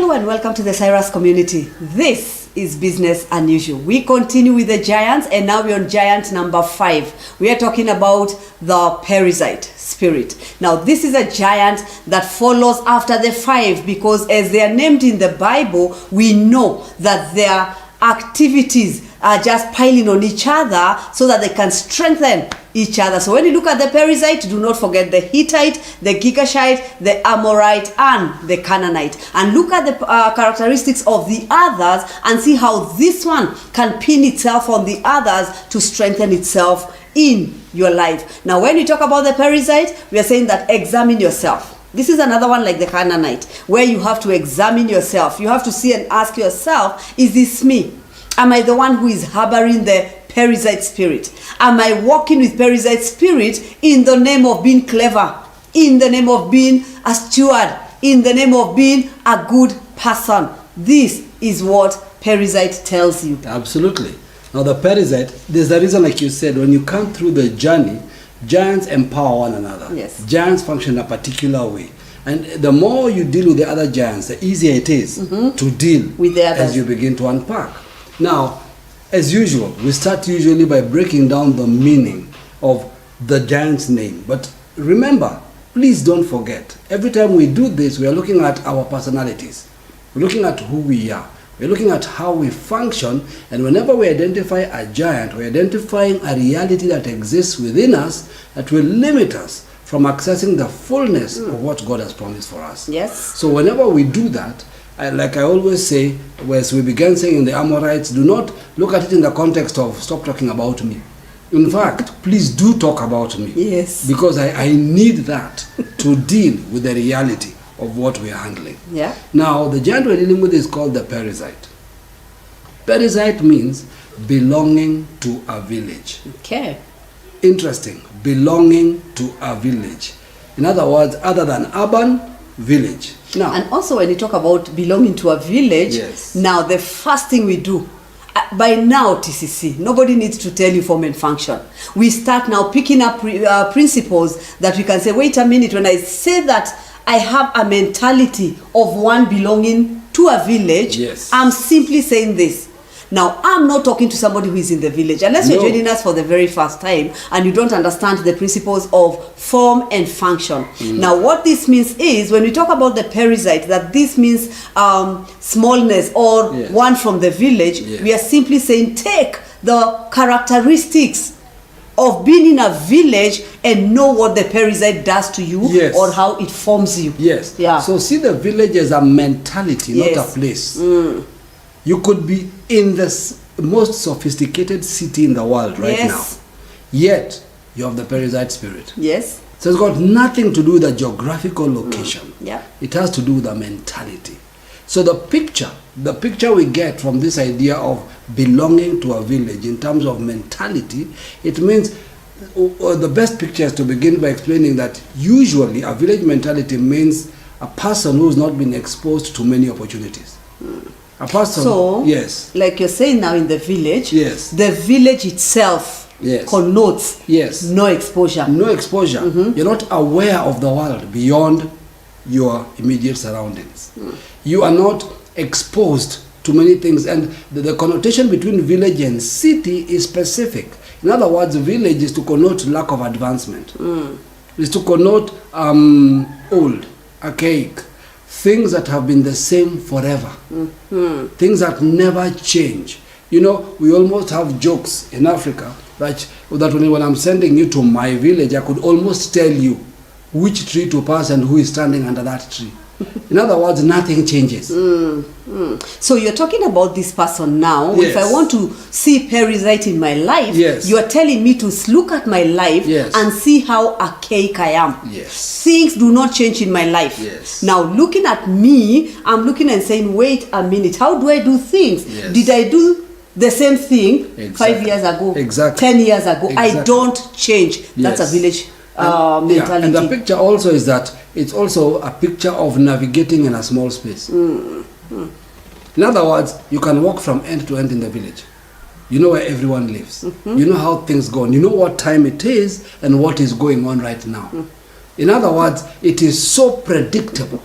Hello and welcome to the Cyrus community. This is Business Unusual. We continue with the giants and now we're on giant number 5. We are talking about the Perizzite spirit. Now this is a giant that follows after the 5 because as they are named in the Bible, we know that their activities are just piling on each other so that they can strengthen each other. So when you look at the Perizzite, do not forget the Hittite, the Girgashite, the Amorite, and the Canaanite. And look at the characteristics of the others and see how this one can pin itself on the others to strengthen itself in your life. Now when you talk about the Perizzite, we are saying that examine yourself. This is another one like the Canaanite, where you have to examine yourself. You have to see and ask yourself, is this me? Am I the one who is harboring the Perizzite spirit? Am I walking with Perizzite spirit in the name of being clever, in the name of being a steward, in the name of being a good person? This is what Perizzite tells you. Absolutely. Now the Perizzite, there's the reason, like you said, when you come through the journey, giants empower one another. Yes. Giants function in a particular way. And the more you deal with the other giants, the easier it is to deal with the others as you begin to unpack. Now, as usual, we start usually by breaking down the meaning of the giant's name. But remember, please don't forget, every time we do this, we are looking at our personalities. We're looking at who we are. We're looking at how we function. And whenever we identify a giant, we're identifying a reality that exists within us that will limit us from accessing the fullness of what God has promised for us. Yes. So whenever we do that, like I always say, as we began saying in the Amorites, do not look at it in the context of stop talking about me. In fact, please do talk about me. Yes. Because I need that to deal with the reality of what we are handling. Yeah. Now, the giant we're dealing with is called the Perizzite. Perizzite means belonging to a village. Okay. Interesting. Belonging to a village. In other words, other than urban, village. Now, and also when you talk about belonging to a village, yes. Now the first thing we do, by now TCC, nobody needs to tell you form and function. We start now picking up principles that we can say, wait a minute, when I say that I have a mentality of one belonging to a village, yes. I'm simply saying this. Now, I'm not talking to somebody who is in the village. Unless you're joining us for the very first time and you don't understand the principles of form and function. Now, what this means is, when we talk about the Perizzite, that this means smallness or yes. one from the village, yes. we are simply saying take the characteristics of being in a village and know what the Perizzite does to you, yes. or how it forms you. Yes. Yeah. So see the village as a mentality, Yes. not a place. You could be in the most sophisticated city in the world right Yes. now, yet you have the Perizzite spirit. Yes. So it's got nothing to do with the geographical location. Yeah. It has to do with the mentality. So the picture we get from this idea of belonging to a village in terms of mentality, it means the best picture is to begin by explaining that usually a village mentality means a person who's not been exposed to many opportunities. A person, So, yes, like you're saying now in the village, yes, the village itself yes, connotes yes, no exposure. no exposure. You're not aware of the world beyond your immediate surroundings. You are not exposed to many things, and the connotation between village and city is specific. In other words, village is to connote lack of advancement. Is to connote old, archaic, things that have been the same forever, things that never change. You know, we almost have jokes in Africa that when I'm sending you to my village, I could almost tell you which tree to pass and who is standing under that tree. In other words, nothing changes. So you're talking about this person now. Yes. If I want to see Perizzite in my life, yes. you are telling me to look at my life, yes. and see how archaic I am. Yes. Things do not change in my life. Yes. Now looking at me, I'm looking and saying, wait a minute, how do I do things? Yes. Did I do the same thing Exactly. 5 years ago, Exactly. 10 years ago? Exactly. I don't change. That's Yes. a village Yeah, mentality. and the picture also is that it's also a picture of navigating in a small space. In other words, you can walk from end to end in the village. You know where everyone lives. You know how things go. You know what time it is and what is going on right now. In other words, it is so predictable.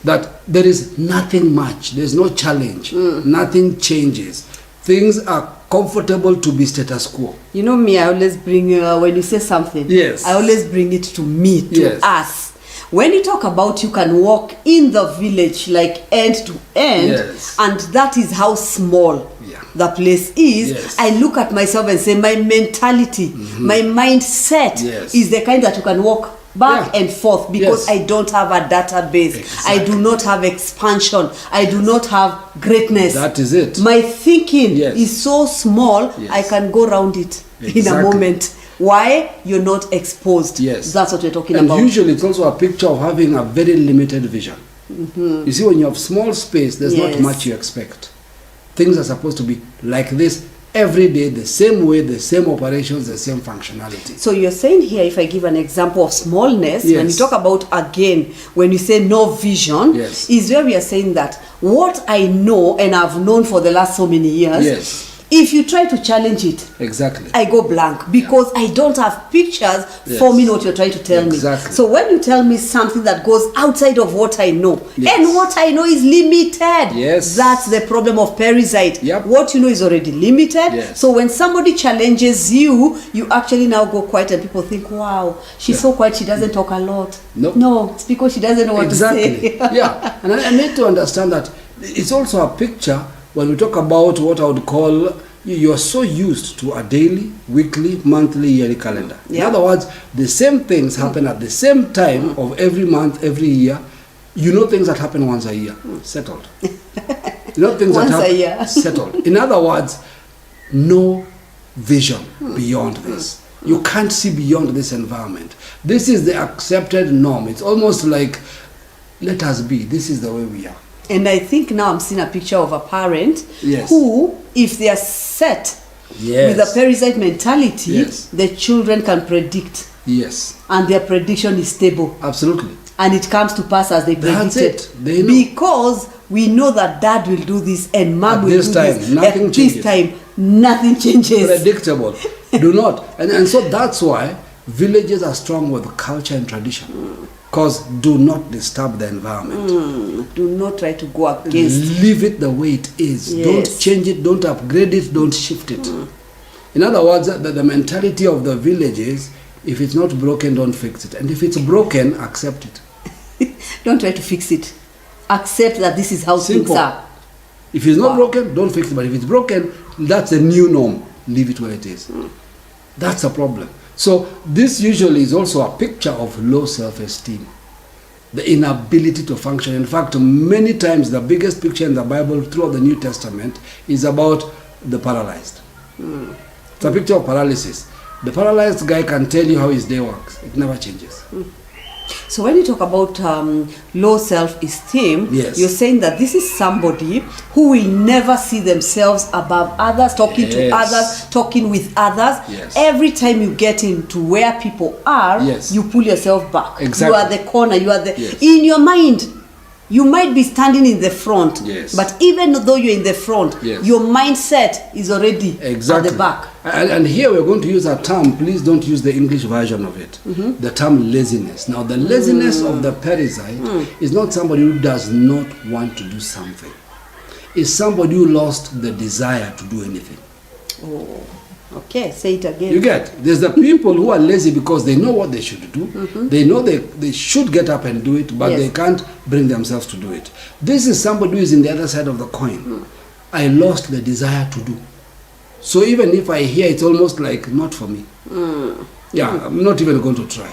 that there is nothing much, there's no challenge, nothing changes. Things are comfortable to be status quo. You know me, I always bring, when you say something, Yes. I always bring it to me, to Yes. us. When you talk about you can walk in the village like end to end, Yes. and that is how small Yeah. the place is, Yes. I look at myself and say my mentality, my mindset Yes. is the kind that you can walk back Yeah. and forth, because Yes. I don't have a database. I do not have expansion. I do not have greatness. That is it. My thinking Yes. is so small, Yes. I can go around it in a Exactly. moment. Why? You're not exposed. Yes. That's what we're talking And about. usually it's also a picture of having a very limited vision. You see, when you have small space, there's Yes. not much you expect. Things are supposed to be like this every day, the same way, the same operations, the same functionality. So you're saying here, if I give an example of smallness, when you Yes. talk about, again, when you say no vision, Yes. is where we are saying that what I know and I've known for the last so many years, Yes. if you try to challenge it, Exactly. I go blank, because I don't have pictures Yes. forming what you're trying to tell Exactly. me. So when you tell me something that goes outside of what I know, Yes. and what I know is limited, Yes. that's the problem of Perizite. Yep. What you know is already limited. Yes. So when somebody challenges you, you actually now go quiet, and people think, wow, she's so quiet, she doesn't talk a lot. No. No, it's because she doesn't know what Exactly. to say. Yeah. And I need to understand that it's also a picture when we talk about what I would call, you are so used to a daily, weekly, monthly, yearly calendar. In Yeah. other words, the same things happen at the same time of every month, every year. You know things that happen once a year, settled. You know things Once that a happen, year. settled. In other words, no vision beyond this. You can't see beyond this environment. This is the accepted norm. It's almost like, let us be. This is the way we are. And I think now I'm seeing a picture of a parent Yes. who, if they are set Yes. with a Perizite mentality, Yes. the children can predict, Yes, and their prediction is stable, absolutely. and it comes to pass as they That's predicted. it. They know. Because we know that dad will do this and mom At will this do time, this. nothing At changes. this time, nothing changes. Predictable. Do not. And so that's why villages are strong with culture and tradition. Because do not disturb the environment. Do not try to go against. Leave it the way it is. Yes. Don't change it, don't upgrade it, don't shift it. In other words, the mentality of the village is, if it's not broken, don't fix it. And if it's broken, accept it. Don't try to fix it. Accept that this is how Simple. things are. If it's not Wow. broken, don't fix it. But if it's broken, that's a new norm. Leave it where it is. That's a problem. So this usually is also a picture of low self-esteem. The inability to function. In fact, many times the biggest picture in the Bible throughout the New Testament is about the paralyzed. It's a picture of paralysis. The paralyzed guy can tell you how his day works. It never changes. So when you talk about low self-esteem, Yes. you're saying that this is somebody who will never see themselves above others, talking to Yes. others, talking with others. Yes. Every time you get into where people are, Yes. you pull yourself back. Exactly. You are the corner. You are the Yes. in your mind. You might be standing in the front, Yes. but even though you're in the front, Yes. your mindset is already Exactly. at the back. And here we're going to use a term, please don't use the English version of it. The term laziness. Now, the laziness of the Perizite is not somebody who does not want to do something. It's somebody who lost the desire to do anything. Okay, say it again. You get? There's the people who are lazy because they know what they should do. They know they should get up and do it, but Yes. they can't bring themselves to do it. This is somebody who is in the other side of the coin. I lost the desire to do. So even if I hear, it's almost like not for me. Yeah, I'm not even going to try.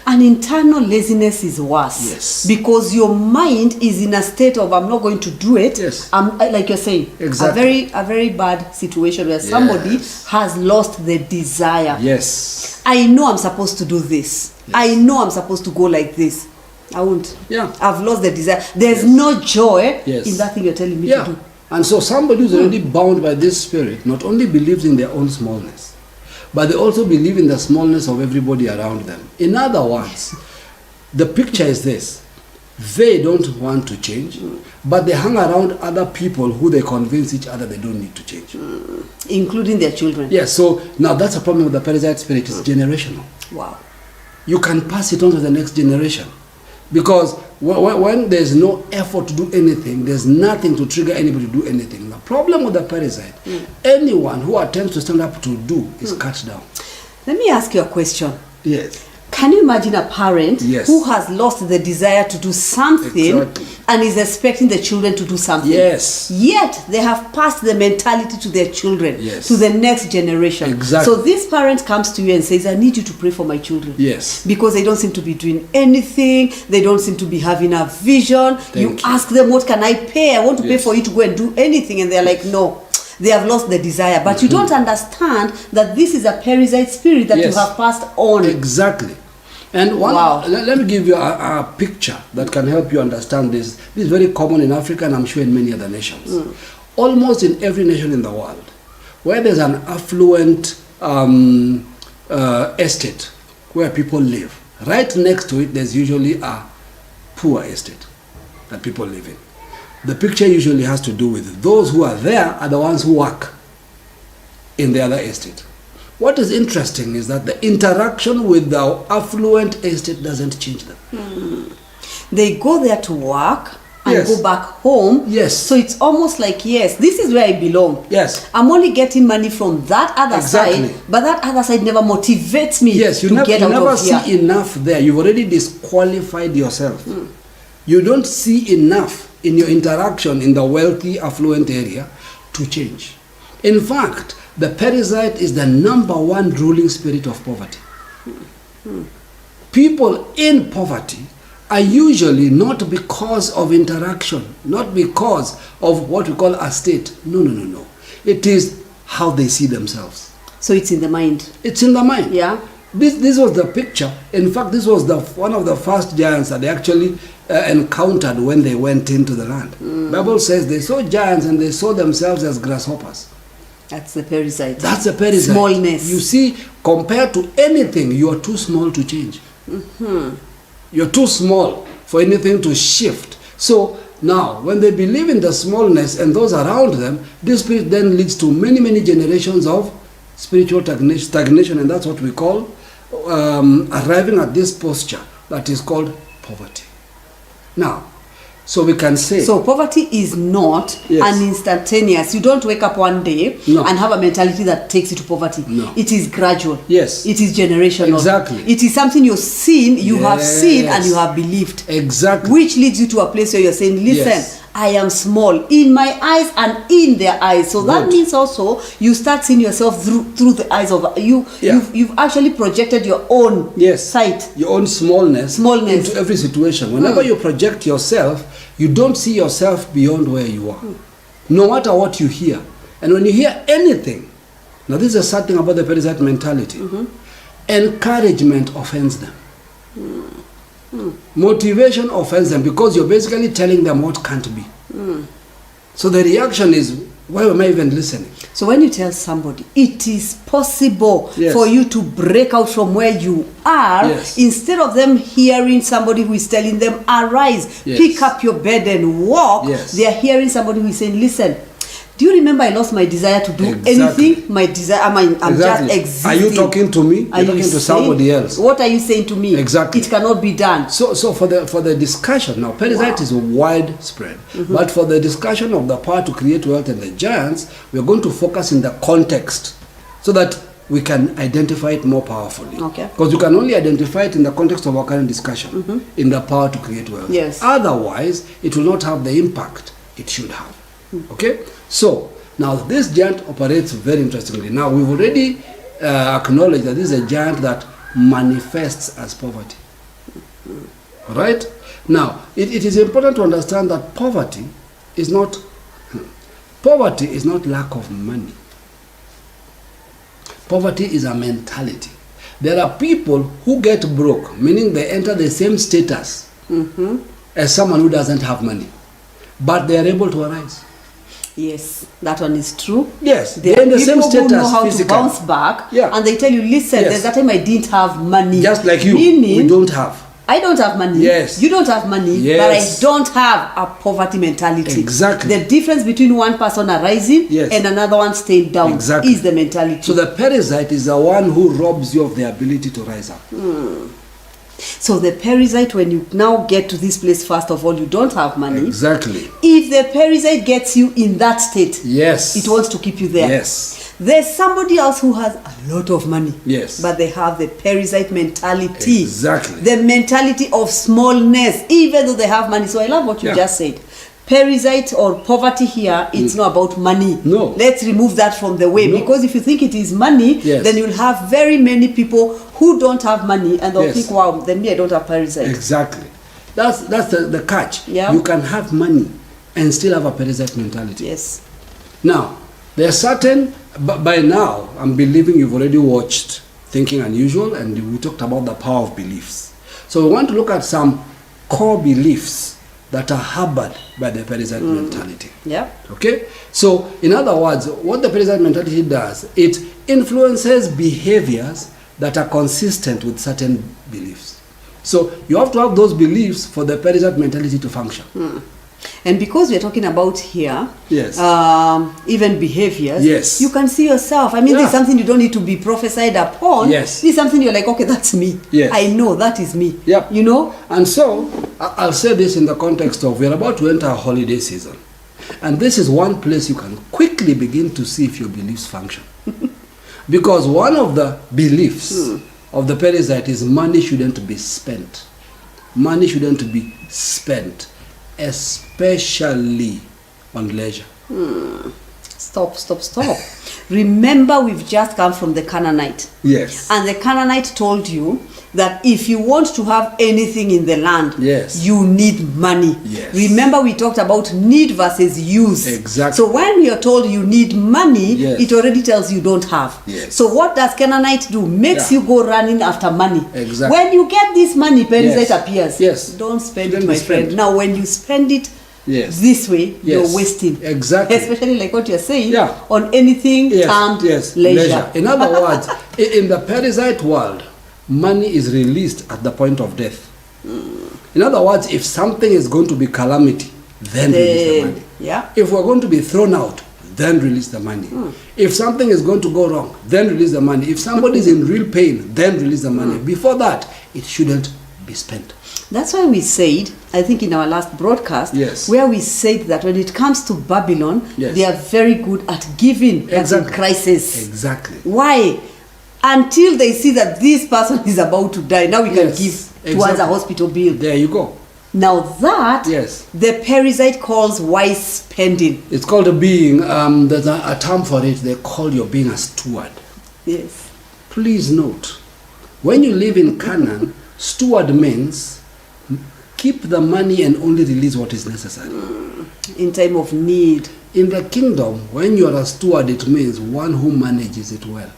An internal laziness is worse. Yes. Because your mind is in a state of I'm not going to do it. Yes. Like you're saying. Exactly. A very bad situation where somebody Yes. has lost the desire. Yes. I know I'm supposed to do this. Yes. I know I'm supposed to go like this. I won't. Yeah. I've lost the desire. There's Yes. no joy Yes. in that thing you're telling me Yeah. to do. And so somebody who's already bound by this spirit not only believes in their own smallness, but they also believe in the smallness of everybody around them. In other words, the picture is this. They don't want to change, but they hang around other people who they convince each other they don't need to change. Including their children. Yes, so now that's a problem with the Perizite spirit. It's generational. Wow. You can pass it on to the next generation. Because when there's no effort to do anything, there's nothing to trigger anybody to do anything. The problem with the parasite, anyone who attempts to stand up to do is cut down. Let me ask you a question. Yes. Can you imagine a parent Yes. who has lost the desire to do something Exactly. and is expecting the children to do something? Yes. Yet they have passed the mentality to their children, Yes. to the next generation. Exactly. So this parent comes to you and says, I need you to pray for my children. Yes. Because they don't seem to be doing anything. They don't seem to be having a vision. You you. ask them, what can I pay? I want to pay Yes. for you to go and do anything. And they're like, no. They have lost the desire. But you don't understand that this is a parasite spirit that you Yes. have passed on. Exactly. And one, Wow. let me give you a picture that can help you understand this. This is very common in Africa and I'm sure in many other nations. Almost in every nation in the world, where there's an affluent estate where people live, right next to it there's usually a poor estate that people live in. The picture usually has to do with those who are there are the ones who work in the other estate. What is interesting is that the interaction with the affluent estate doesn't change them. They go there to work and Yes. go back home. Yes. So it's almost like, yes, this is where I belong. Yes. I'm only getting money from that other Exactly. side, but that other side never motivates me Yes, you to never, get you out never of see here. enough there. You've already disqualified yourself. You don't see enough in your interaction in the wealthy, affluent area to change. In fact, the parasite is the #1 ruling spirit of poverty. People in poverty are usually not because of interaction, not because of what we call a state. No, no, no, no. It is how they see themselves. So it's in the mind. It's in the mind. Yeah. This was the picture. In fact, this was one of the first giants that they actually encountered when they went into the land. Bible says they saw giants and they saw themselves as grasshoppers. That's the parasite. That's a parasite. Smallness. You see, compared to anything, you are too small to change. You're too small for anything to shift. So now, when they believe in the smallness and those around them, this spirit then leads to many, many generations of spiritual stagnation, and that's what we call arriving at this posture that is called poverty. Now, so we can say... So poverty is not Yes. an instantaneous. You don't wake up one day No. and have a mentality that takes you to poverty. No. It is gradual. Yes. It is generational. Exactly. It is something you've seen, you have seen, and Yes. you have believed. Exactly. Which leads you to a place where you're saying, listen, Yes. I am small in my eyes and in their eyes. So that Good. means also you start seeing yourself through the eyes of you. Yeah. You've actually projected your own Yes. sight. Your own smallness into every situation. Whenever you project yourself, you don't see yourself beyond where you are. No matter what you hear. And when you hear anything, now this is a sad thing about the parasite mentality. Encouragement offends them. Motivation offends them because you're basically telling them what can't be. So the reaction is, why am I even listening? So when you tell somebody it is possible Yes. for you to break out from where you are, Yes. instead of them hearing somebody who is telling them, arise, Yes. pick up your bed and walk, Yes. they are hearing somebody who is saying, listen, do you remember I lost my desire to do Exactly. anything? My desire, I'm Exactly. just existing. Are you talking to me? Are You're talking to somebody saying- else. What are you saying to me? Exactly. It cannot be done. So for the discussion now, parasite is widespread. But for the discussion of the power to create wealth and the giants, we're going to focus in the context so that we can identify it more powerfully. Okay. Because you can only identify it in the context of our current discussion, in the power to create wealth. Yes. Otherwise, it will not have the impact it should have. Okay? So now this giant operates very interestingly. Now we've already acknowledged that this is a giant that manifests as poverty. Right? Now, it is important to understand that poverty is not lack of money. Poverty is a mentality. There are people who get broke, meaning they enter the same status as someone who doesn't have money, but they are able to arise. Yes, that one is true. Yes, There they're in are the same people who know status how to physically. bounce back, Yeah. and they tell you, listen, Yes. there's that time I didn't have money. Just like you, Meaning, we don't have. I don't have money. Yes. You don't have money. Yes. But I don't have a poverty mentality. Exactly. The difference between one person arising Yes. and another one staying down Exactly. is the mentality. So the parasite is the one who robs you of the ability to rise up. So the parasite, when you now get to this place, first of all, you don't have money. Exactly. If the parasite gets you in that state, Yes. it wants to keep you there. Yes. There's somebody else who has a lot of money. Yes. But they have the parasite mentality. Exactly. The mentality of smallness, even though they have money. So I love what you Yeah. just said. Parasite or poverty here, it's not about money. No. Let's remove that from the way. No. Because if you think it is money, Yes. then you'll have very many people who don't have money and they'll Yes. think, wow, then me, I don't have parasite. Exactly. That's the catch. Yeah. You can have money and still have a parasite mentality. Yes. Now, there are certain, by now, I'm believing you've already watched Thinking Unusual, and we talked about the power of beliefs. So we want to look at some core beliefs that are harbored by the parasite mentality. Yeah. Okay? So, in other words, what the parasite mentality does, it influences behaviors that are consistent with certain beliefs. So, you have to have those beliefs for the parasite mentality to function. And because we're talking about here, Yes. even behaviors, Yes. you can see yourself. I mean, Yeah. there's something you don't need to be prophesied upon. Yes. This is something you're like, okay, that's me. Yes. I know that is me. Yep. You know? And so, I'll say this in the context of we're about to enter a holiday season. And this is one place you can quickly begin to see if your beliefs function. Because one of the beliefs of the parasite is money shouldn't be spent. Money shouldn't be spent, especially on leisure. Stop. Remember, we've just come from the Canaanite. Yes. And the Canaanite told you that if you want to have anything in the land, Yes. you need money. Yes. Remember, we talked about need versus use. Exactly. So when you're told you need money, Yes. it already tells you don't have. Yes. So what does Canaanite do? Makes Yeah. you go running after money. Exactly. When you get this money, parasite Yes. appears. Yes. Don't spend Shouldn't it, my be spent. friend. Now, when you spend it Yes. this way, Yes. you're wasting. Exactly. Especially like what you're saying, Yeah. on anything termed leisure. In other words, in the parasite world, money is released at the point of death. In other words, if something is going to be calamity, then release the money. Yeah. If we're going to be thrown out, then release the money. If something is going to go wrong, then release the money. If somebody is in real pain, then release the money. Before that, it shouldn't be spent. That's why we said, I think in our last broadcast, Yes. where we said that when it comes to Babylon, Yes. they are very good at giving at Exactly. crisis. Exactly. Why? Until they see that this person is about to die, now we can Yes, give towards exactly. a hospital bill. There you go. Now that, Yes. the parasite calls wise spending. It's called a being, there's a term for it, they call your being a steward. Yes. Please note, when you live in Canaan, steward means keep the money and only release what is necessary. In time of need. In the kingdom, when you are a steward, it means one who manages it well,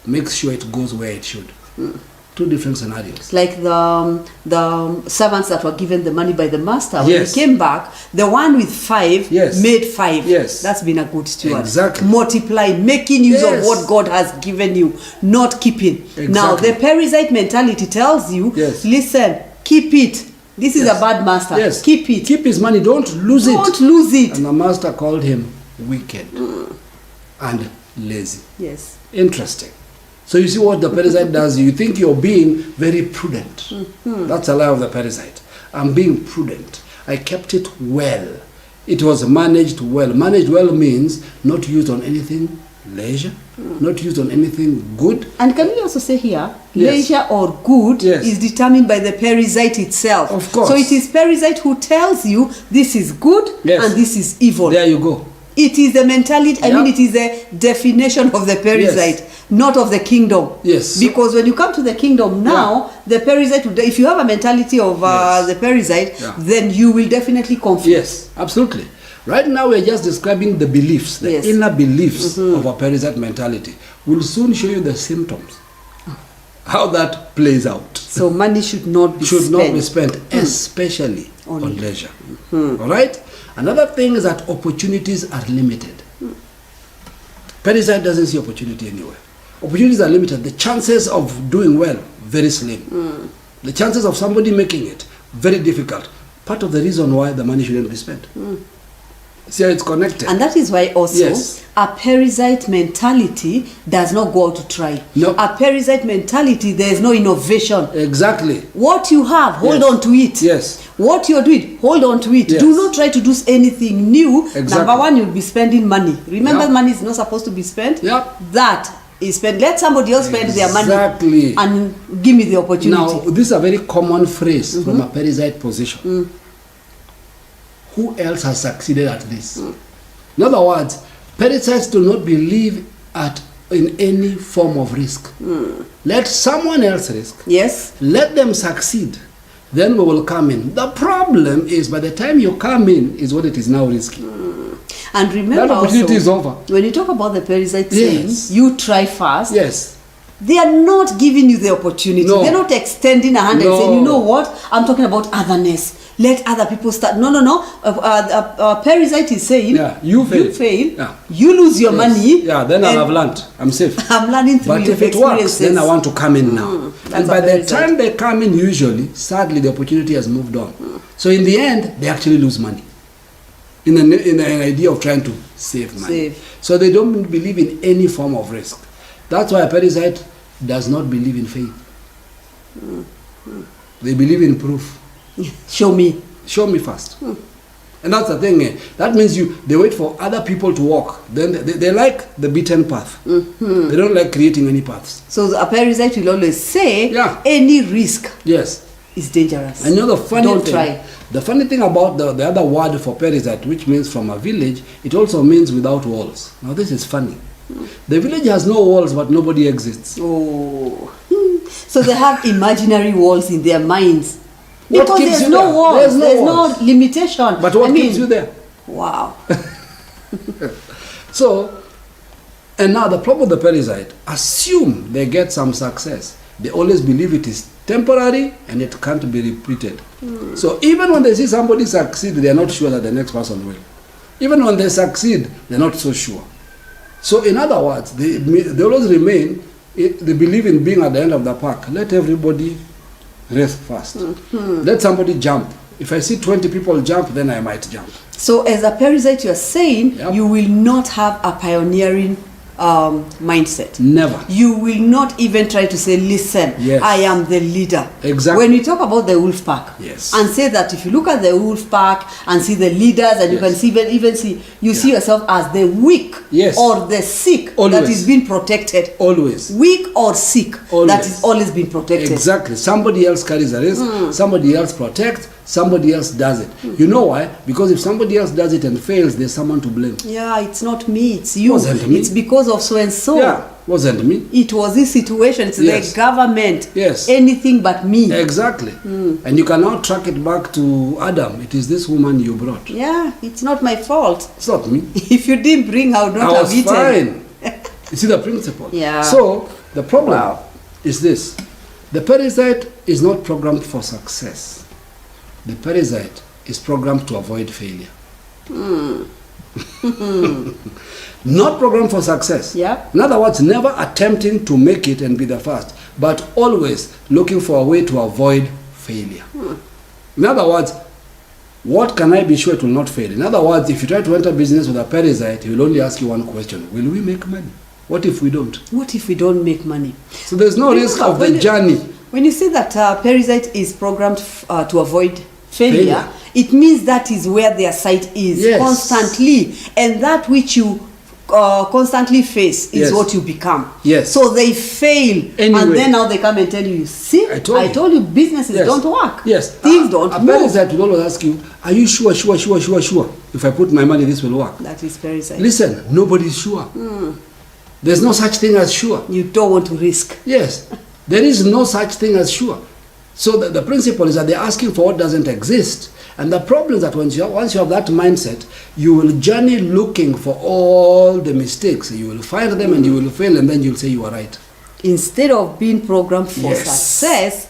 makes sure it goes where it should. Two different scenarios. Like the servants that were given the money by the master, when Yes. he came back, the one with 5 Yes. made 5. Yes. That's been a good steward. Exactly. Multiply, making use of Yes. what God has given you, not keeping. Now, Exactly. the parasite mentality tells you, Yes. listen, keep it. This is Yes. a bad master. Yes. Keep it. Keep his money, don't lose Don't it. lose it. And the master called him wicked and lazy. Yes. Interesting. So you see what the parasite does. You think you're being very prudent. That's a lie of the parasite. I'm being prudent. I kept it well. It was managed well. Managed well means not used on anything leisure, not used on anything good. And can we also say here, Yes. leisure or good Yes. is determined by the parasite itself. Of course. So it is parasite who tells you this is good Yes. and this is evil. There you go. It is the mentality, I Yeah. mean, it is the definition of the parasite, not of the kingdom. Yes. Because when you come to the kingdom now, the parasite, if you have a mentality of Yes. the parasite, Yeah. then you will definitely conflict. Yes, absolutely. Right now we're just describing the beliefs, the Yes. inner beliefs of a parasite mentality. We'll soon show you the symptoms, how that plays out. So money should not be Should spent. not be spent, especially on leisure. All right? Another thing is that opportunities are limited. Parasite doesn't see opportunity anywhere. Opportunities are limited. The chances of doing well, very slim. The chances of somebody making it, very difficult. Part of the reason why the money shouldn't be spent. See how it's connected? And that is why also Yes. a parasite mentality does not go out to try. No. A parasite mentality, there is no innovation. Exactly. What you have, hold Yes. on to it. Yes. What you're doing, hold on to it. Yes. Do not try to do anything new. Exactly. Number one, you'll be spending money. Remember, Yeah. money is not supposed to be spent. Yeah. That is spent. Let somebody else spend their money. Exactly. And give me the opportunity. Now, this is a very common phrase from a parasite position. Who else has succeeded at this? In other words, parasites do not believe in any form of risk. Let someone else risk. Yes. Let them succeed. Then we will come in. The problem is by the time you come in is when it is now risky. And remember That opportunity is also, over. when you talk about the parasite Yes. saying, you try first. Yes. They are not giving you the opportunity. No. They're not extending a hand and No. saying, you know what, I'm talking about otherness. Let other people start. No. Parasite is saying, Yeah, you fail. Yeah. you lose your Yes. money. Yeah, then I'll and have learned. I'm safe. I'm learning through But your if it works, experiences. then I want to come in now. that's And a by the parasite. time they come in, usually, sadly, the opportunity has moved on. So in the end, they actually lose money. In an idea of trying to save money. Save. So they don't believe in any form of risk. That's why a parasite does not believe in faith. They believe in proof. Show me. Show me first. And that's the thing. That means they wait for other people to walk. Then they like the beaten path. They don't like creating any paths. So a parasite will always say, Yeah. any risk Yes. is dangerous. And you know the funny Don't thing, try. the funny thing about the other word for parasite, which means from a village, it also means without walls. Now this is funny. The village has no walls, but nobody exists. Oh. So they have imaginary walls in their minds. What Because keeps there's you no there? walls. There's no There's walls. no limitation. But what keeps you there? Wow. So, and now the problem with the parasite, assume they get some success. They always believe it is temporary and it can't be repeated. So even when they see somebody succeed, they are not sure that the next person will. Even when they succeed, they're not so sure. So in other words, they always remain, they believe in being at the end of the pack. Let everybody race first. Let somebody jump. If I see 20 people jump, then I might jump. So as a parasite, you're saying Yep. you will not have a pioneering mindset. Never. You will not even try to say, listen, Yes. I am the leader. Exactly. When you talk about the wolf pack, Yes. and say that if you look at the wolf pack and see the leaders, and you Yes. can even see, you see yourself as the weak Yes. or the sick that Always. is being protected. Always. Weak or sick Always. that is always being protected. Exactly. Somebody else carries the risk, somebody else protects, somebody else does it. You know why? Because if somebody else does it and fails, there's someone to blame. Yeah, it's not me, it's you. Wasn't me. It's because of so and so. Yeah, wasn't me. It was this situation, it's Yes. the government. Yes. Anything but me. Exactly. And you can now track it back to Adam. It is this woman you brought. Yeah, it's not my fault. It's not me. If you didn't bring, I would not I have was eaten. fine. You see the principle? Yeah. So the problem Wow. is this. The parasite is not programmed for success. The parasite is programmed to avoid failure. Not programmed for success. Yeah. In other words, never attempting to make it and be the first, but always looking for a way to avoid failure. In other words, what can I be sure it will not fail? In other words, if you try to enter business with a parasite, he will only ask you one question. Will we make money? What if we don't? What if we don't make money? So there's no risk of the journey. When you say that parasite is programmed to avoid failure, Failure. it means that is where their sight is Yes. constantly. And that which you constantly face is Yes. what you become. Yes. So they fail. Anyway. And then now they come and tell you, see, I told you. businesses Yes. don't work. Yes. Things don't A move. parasite will always ask you, are you sure? If I put my money, this will work. That is parasite. Listen, nobody's sure. There's no such thing as sure. You don't want to risk. Yes, there is no such thing as sure. So the principle is that they're asking for what doesn't exist. And the problem is that once you have that mindset, you will journey looking for all the mistakes. You will find them and you will fail, and then you'll say you are right. Instead of being programmed for Yes. success,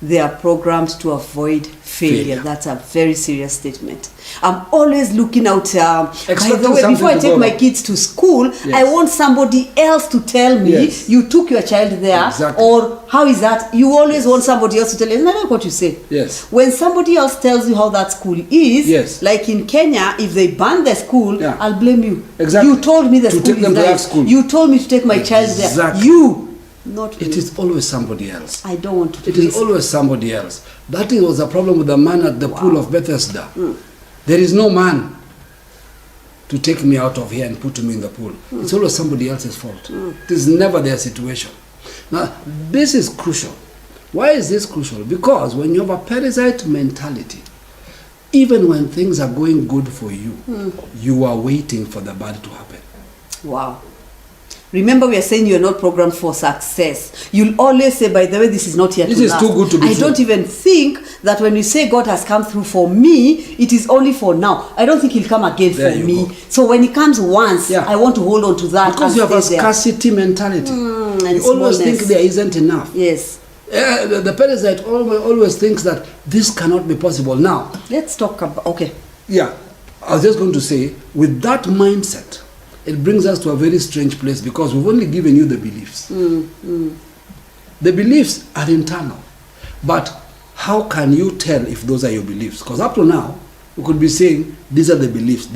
they are programmed to avoid failure. Failure. That's a very serious statement. I'm always looking out. By Expecting the way, something before I to take go my wrong. kids to school, Yes. I want somebody else to tell me, Yes. you took your child there, Exactly. or how is that? You always want somebody else to tell you. Isn't that like what you say? Yes. When somebody else tells you how that school is, Yes. like in Kenya, if they ban the school, Yeah. I'll blame you. Exactly. You told me the To school take them is to that nice. school. You told me to take my child there. Exactly. You, not me. It is always somebody else. I don't want to It is risk. always somebody else. That was a problem with the man at the pool of Bethesda. There is no man to take me out of here and put me in the pool. It's always somebody else's fault. It is never their situation. Now, this is crucial. Why is this crucial? Because when you have a parasite mentality, even when things are going good for you, you are waiting for the bad to happen. Wow. Remember, we are saying you're not programmed for success. You'll always say, by the way, this is not here This to is last. too good to be I true. don't even think that when you say God has come through for me, it is only for now. I don't think he'll come again There for you me. go. So when he comes once, Yeah. I want to hold on to that. Because and you have a stay there. scarcity mentality. and You always smallness. think there isn't enough. Yes. The parasite always thinks that this cannot be possible. Now, Let's talk about, okay. yeah, I was just going to say, with that mindset, it brings us to a very strange place because we've only given you the beliefs. The beliefs are internal. But how can you tell if those are your beliefs? Because up to now, we could be saying, these are the beliefs,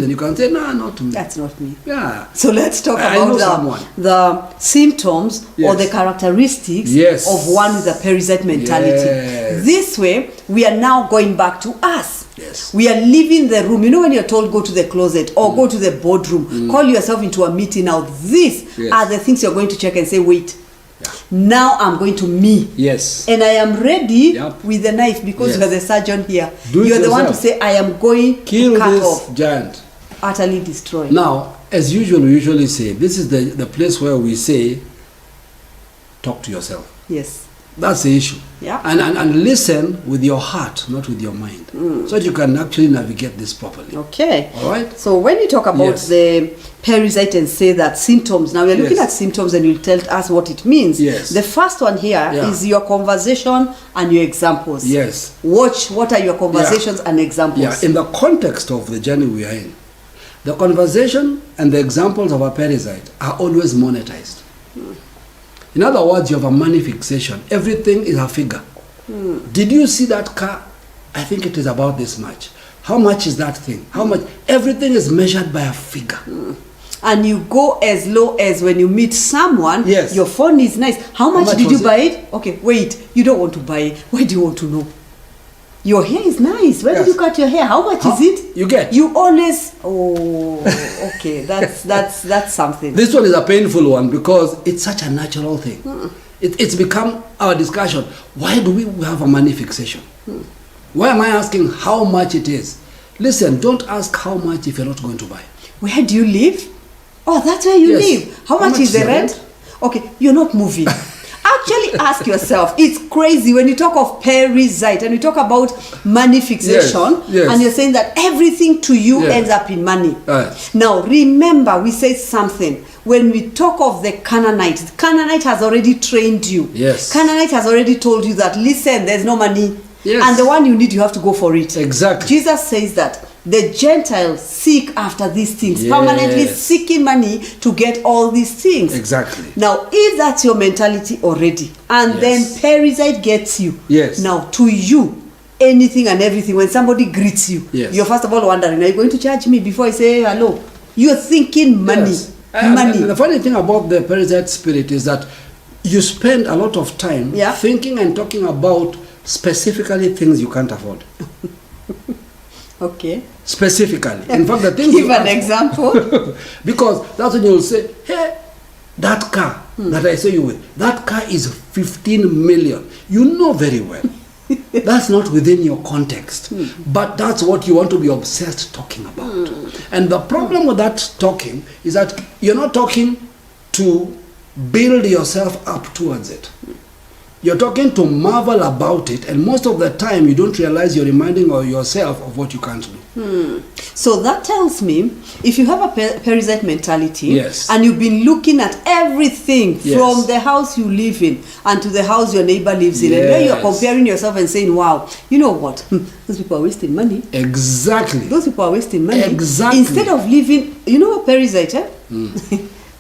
and you can say, no, not me. That's not me. Yeah. So let's talk I know about someone. the symptoms or Yes. the characteristics Yes. of one with a parasite mentality. Yes. This way, we are now going back to us. Yes. We are leaving the room. You know when you're told go to the closet or go to the boardroom, call yourself into a meeting. Now these Yes. are the things you're going to check and say, wait, Yeah. now I'm going to me. Yes. And I am ready Yep. with the knife because Yes. you are the surgeon here. Do it You are the one to yourself. say, I am going Kill to cut this off, giant. utterly destroy. Now, as usual, we usually say, this is the place where we say, talk to yourself. Yes. That's the issue. Yeah. And listen with your heart, not with your mind. So that you can actually navigate this properly. Okay. All right? So when you talk about Yes. the parasite and say that symptoms, now we're looking Yes. at symptoms and you'll tell us what it means. Yes. The first one here is Yeah. your conversation and your examples. Yes. Watch what are your conversations and examples. Yeah, in the context of the journey we are in, the conversation and the examples of a parasite are always monetized. In other words, you have a money fixation. Everything is a figure. Did you see that car? I think it is about this much. How much is that thing? How much? Everything is measured by a figure. And you go as low as when you meet someone, Yes. your phone is nice. How much much did you was buy it? Okay, wait, you don't want to buy it. Why do you want to know? Your hair is nice. Where Yes. did you cut your hair? How much How- is it? you get. You always, okay, that's something. This one is a painful one because it's such a natural thing. It's become our discussion. Why do we have a money fixation? Why am I asking how much it is? Listen, don't ask how much if you're not going to buy. Where do you live? Oh, that's where you Yes. live. How much is the rent? Okay, you're not moving. Actually ask yourself, it's crazy when you talk of parasite and you talk about money fixation Yes. and you're saying that everything to you Yes. ends up in money. Right. Now remember, we say something. When we talk of the Canaanite has already trained you. Yes. Canaanite has already told you that, listen, there's no money. Yes. And the one you need, you have to go for it. Exactly. Jesus says that the Gentiles seek after these things, Yes. permanently seeking money to get all these things. Exactly. Now, if that's your mentality already, and Yes. then parasite gets you, Yes. now to you, anything and everything, when somebody greets you, Yes. you're first of all wondering, are you going to charge me before I say hello? You're thinking money. Yes. And Money. the funny thing about the parasite spirit is that you spend a lot of time Yeah. thinking and talking about specifically things you can't afford. Okay. Specifically. In fact, the things Give you an ask- example. Because that's when you'll say, hey, that car that I saw you with, that car is 15 million. You know very well. That's not within your context. But that's what you want to be obsessed talking about. And the problem with that talking is that you're not talking to build yourself up towards it. You're talking to marvel about it, and most of the time you don't realize you're reminding yourself of what you can't do. So that tells me, if you have a parasite mentality, Yes. and you've been looking at everything Yes. from the house you live in and to the house your neighbor lives in, and then you're Yes. comparing yourself and saying, wow, you know what, those people are wasting money. Exactly. Those people are wasting money. Exactly. Instead of living, you know what parasite, eh?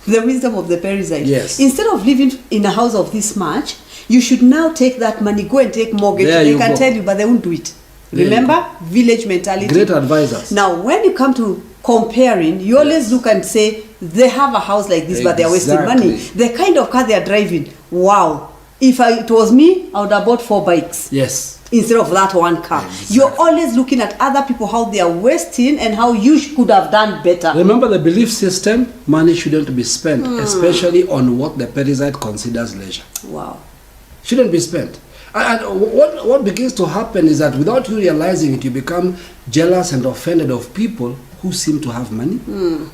The wisdom of the parasite. Yes. Instead of living in a house of this much, you should now take that money, go and take mortgage. There They you can go. tell you, but they won't do it. There you Remember? Village mentality. Great advisors. Now, when you come to comparing, you always look and say, they have a house like this, but they are wasting money. Exactly. The kind of car they are driving, wow. If it was me, I would have bought 4 bikes Yes. instead of that one car. Exactly. You're always looking at other people, how they are wasting and how you could have done better. Remember the belief system, money shouldn't be spent, especially on what the parasite considers leisure. Wow. Shouldn't be spent. And what begins to happen is that without you realizing it, you become jealous and offended of people who seem to have money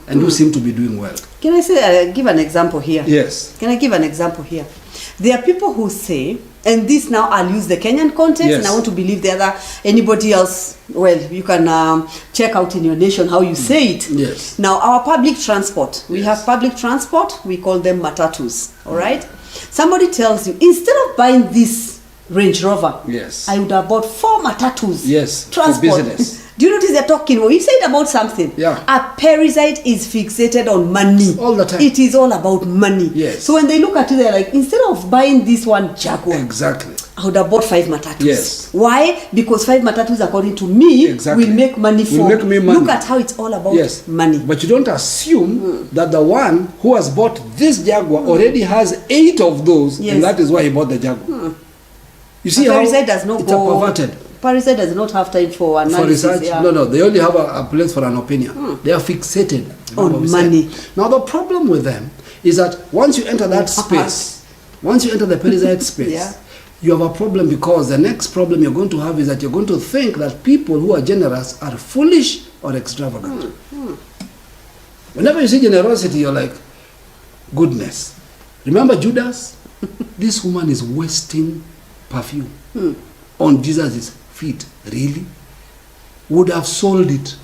and who seem to be doing well. Can I say, give an example here? Yes. Can I give an example here? There are people who say, and this now I'll use the Kenyan context, Yes. and I want to believe the other, anybody else, well, you can check out in your nation how you say it. Yes. Now, our public transport, we Yes. have public transport, we call them matatus, all right? Somebody tells you, instead of buying this Range Rover, Yes. I would have bought 4 matatus. Yes, for Transport. business. Do you notice they're talking? Well, you said about something. Yeah. A parasite is fixated on money. All the time. It is all about money. Yes. So when they look at you, they're like, instead of buying this one Jaguar, Exactly. I would have bought 5 matatus. Yes. Why? Because 5 matatus, according to me, Exactly. will make money for. Will make me money. Look at how it's all about Yes. money. But you don't assume that the one who has bought this Jaguar already has 8 of those, Yes. and that is why he bought the Jaguar. You see A how parasite does not it's go. a perverted. Parasite does not have time for analysis. For research, yeah. no, they only have a place for an opinion. They are fixated On what we said. money. Now the problem with them is that once you enter that space, once you enter the parasite space, Yeah. you have a problem, because the next problem you're going to have is that you're going to think that people who are generous are foolish or extravagant. Whenever you see generosity, you're like, goodness. Remember Judas? This woman is wasting perfume on Jesus' feet. Really? Would have sold it.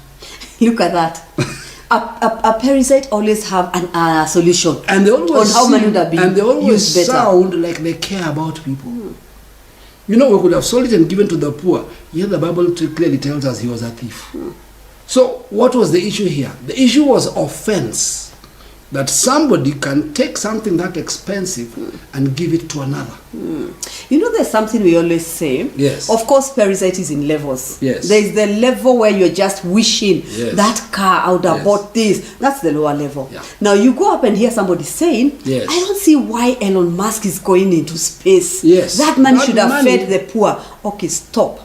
Look at that. a parasite always have a solution. And they always on how money would have been and they always used better. sound like they care about people. You know, we could have sold it and given to the poor. Yet the Bible clearly tells us he was a thief. So what was the issue here? The issue was offense. That somebody can take something that expensive and give it to another. You know, there's something we always say. Yes. Of course, parasite is in levels. Yes. There is the level where you're just wishing Yes. that car, I would have Yes. bought this. That's the lower level. Yeah. Now you go up and hear somebody saying, Yes. I don't see why Elon Musk is going into space. Yes. That money That should have money- fed the poor. Okay, stop.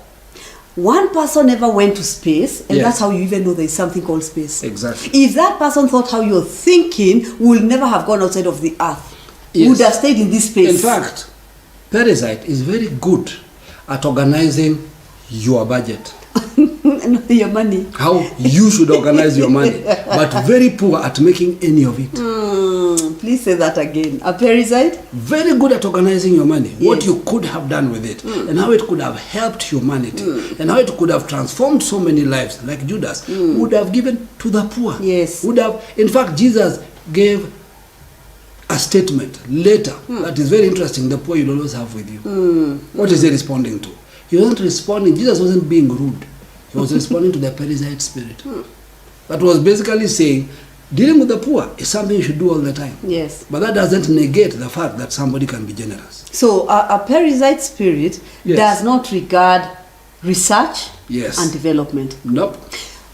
One person never went to space, and Yes. that's how you even know there is something called space. Exactly. If that person thought how you're thinking, we'll never have gone outside of the earth. Yes. Would have stayed in this space. In fact, parasite is very good at organizing your budget. Your money. How you should organize your money, but very poor at making any of it. Please say that again. A parasite? Very good at organizing your money, what Yes. you could have done with it, and how it could have helped humanity, and how it could have transformed so many lives, like Judas, would have given to the poor. Yes. Would have, in fact, Jesus gave a statement later that is very interesting. The poor you'll always have with you. What is he responding to? He wasn't responding, Jesus wasn't being rude. He was responding to the parasite spirit. That was basically saying, dealing with the poor is something you should do all the time. Yes. But that doesn't negate the fact that somebody can be generous. So a parasite spirit Yes. does not regard research Yes. and development. Nope.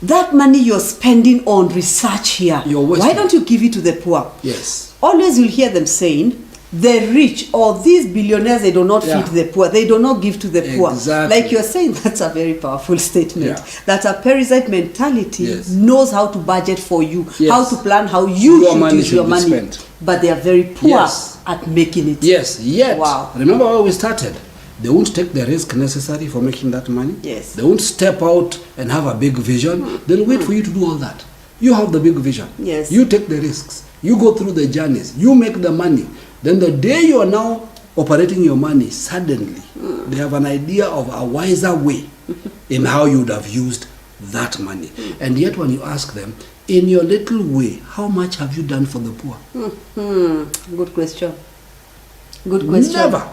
That money you're spending on research here, You're wasting. why don't you give it to the poor? Yes. Always you'll hear them saying, the rich or these billionaires, they do not Yeah. feed the poor. They do not give to the poor. Exactly. Like you're saying, that's a very powerful statement. Yeah. That a parasite mentality Yes. knows how to budget for you, Yes. how to plan how you Your should money use should your be money. spent. But they are very poor Yes. at making it. Yes, yet, Wow. remember where we started? They won't take the risk necessary for making that money. Yes. They won't step out and have a big vision. They'll wait for you to do all that. You have the big vision. Yes. You take the risks. You go through the journeys. You make the money. Then the day you are now operating your money, suddenly they have an idea of a wiser way in how you would have used that money. And yet when you ask them, in your little way, how much have you done for the poor? Good question. Good question. Never.